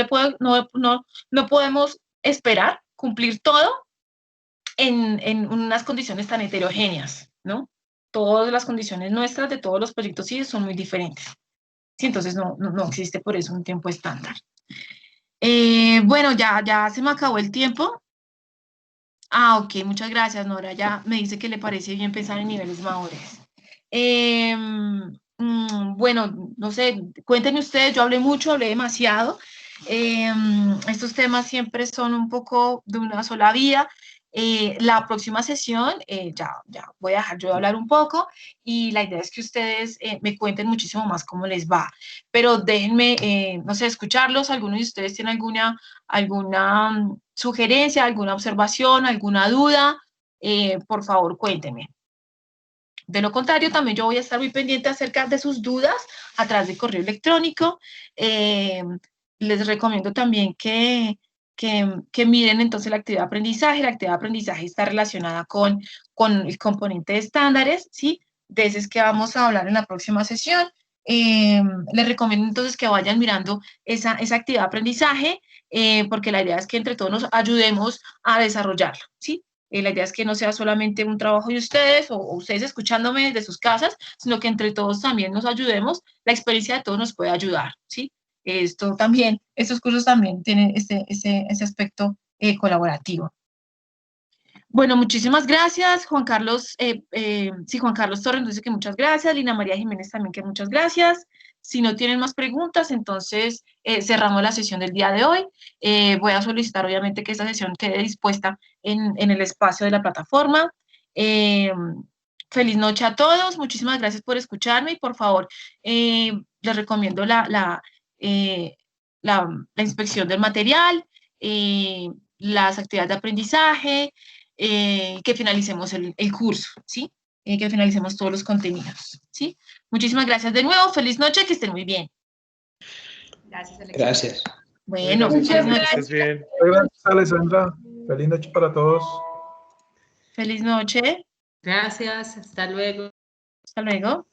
podemos esperar cumplir todo en unas condiciones tan heterogéneas, ¿no? Todas las condiciones nuestras de todos los proyectos sí son muy diferentes. Sí, entonces no existe por eso un tiempo estándar. Bueno, ya se me acabó el tiempo. Ok, muchas gracias, Nora. Ya me dice que le parece bien pensar en niveles madurez. Bueno, no sé, cuéntenme ustedes, yo hablé mucho, hablé demasiado. Estos temas siempre son un poco de una sola vía. La próxima sesión, ya voy a dejar yo de hablar un poco, y la idea es que ustedes me cuenten muchísimo más cómo les va. Pero déjenme, no sé, escucharlos. ¿Alguno de ustedes tiene alguna sugerencia, alguna observación, alguna duda? Por favor, cuéntenme. De lo contrario, también yo voy a estar muy pendiente acerca de sus dudas a través de correo electrónico. Les recomiendo también que miren entonces la actividad de aprendizaje. La actividad de aprendizaje está relacionada con el componente de estándares, ¿sí? De ese es que vamos a hablar en la próxima sesión. Les recomiendo entonces que vayan mirando esa actividad de aprendizaje, porque la idea es que entre todos nos ayudemos a desarrollarla, ¿sí? La idea es que no sea solamente un trabajo de ustedes o ustedes escuchándome desde sus casas, sino que entre todos también nos ayudemos. La experiencia de todos nos puede ayudar, ¿sí? Estos cursos también tienen ese aspecto colaborativo. Bueno, muchísimas gracias, Juan Carlos. Juan Carlos Torres dice que muchas gracias. Lina María Jiménez también que muchas gracias. Si no tienen más preguntas, entonces cerramos la sesión del día de hoy. Voy a solicitar, obviamente, que esta sesión quede dispuesta en el espacio de la plataforma. Feliz noche a todos. Muchísimas gracias por escucharme, y por favor, les recomiendo la inspección del material, las actividades de aprendizaje, que finalicemos el curso, ¿sí? que finalicemos todos los contenidos, ¿sí? Muchísimas gracias de nuevo, feliz noche, que estén muy bien. Gracias, Alexandra. Gracias. Bueno, Gracias, muchas que estés gracias. bien. Gracias, Alessandra. Feliz noche para todos. Feliz noche, Gracias, hasta luego. hasta luego.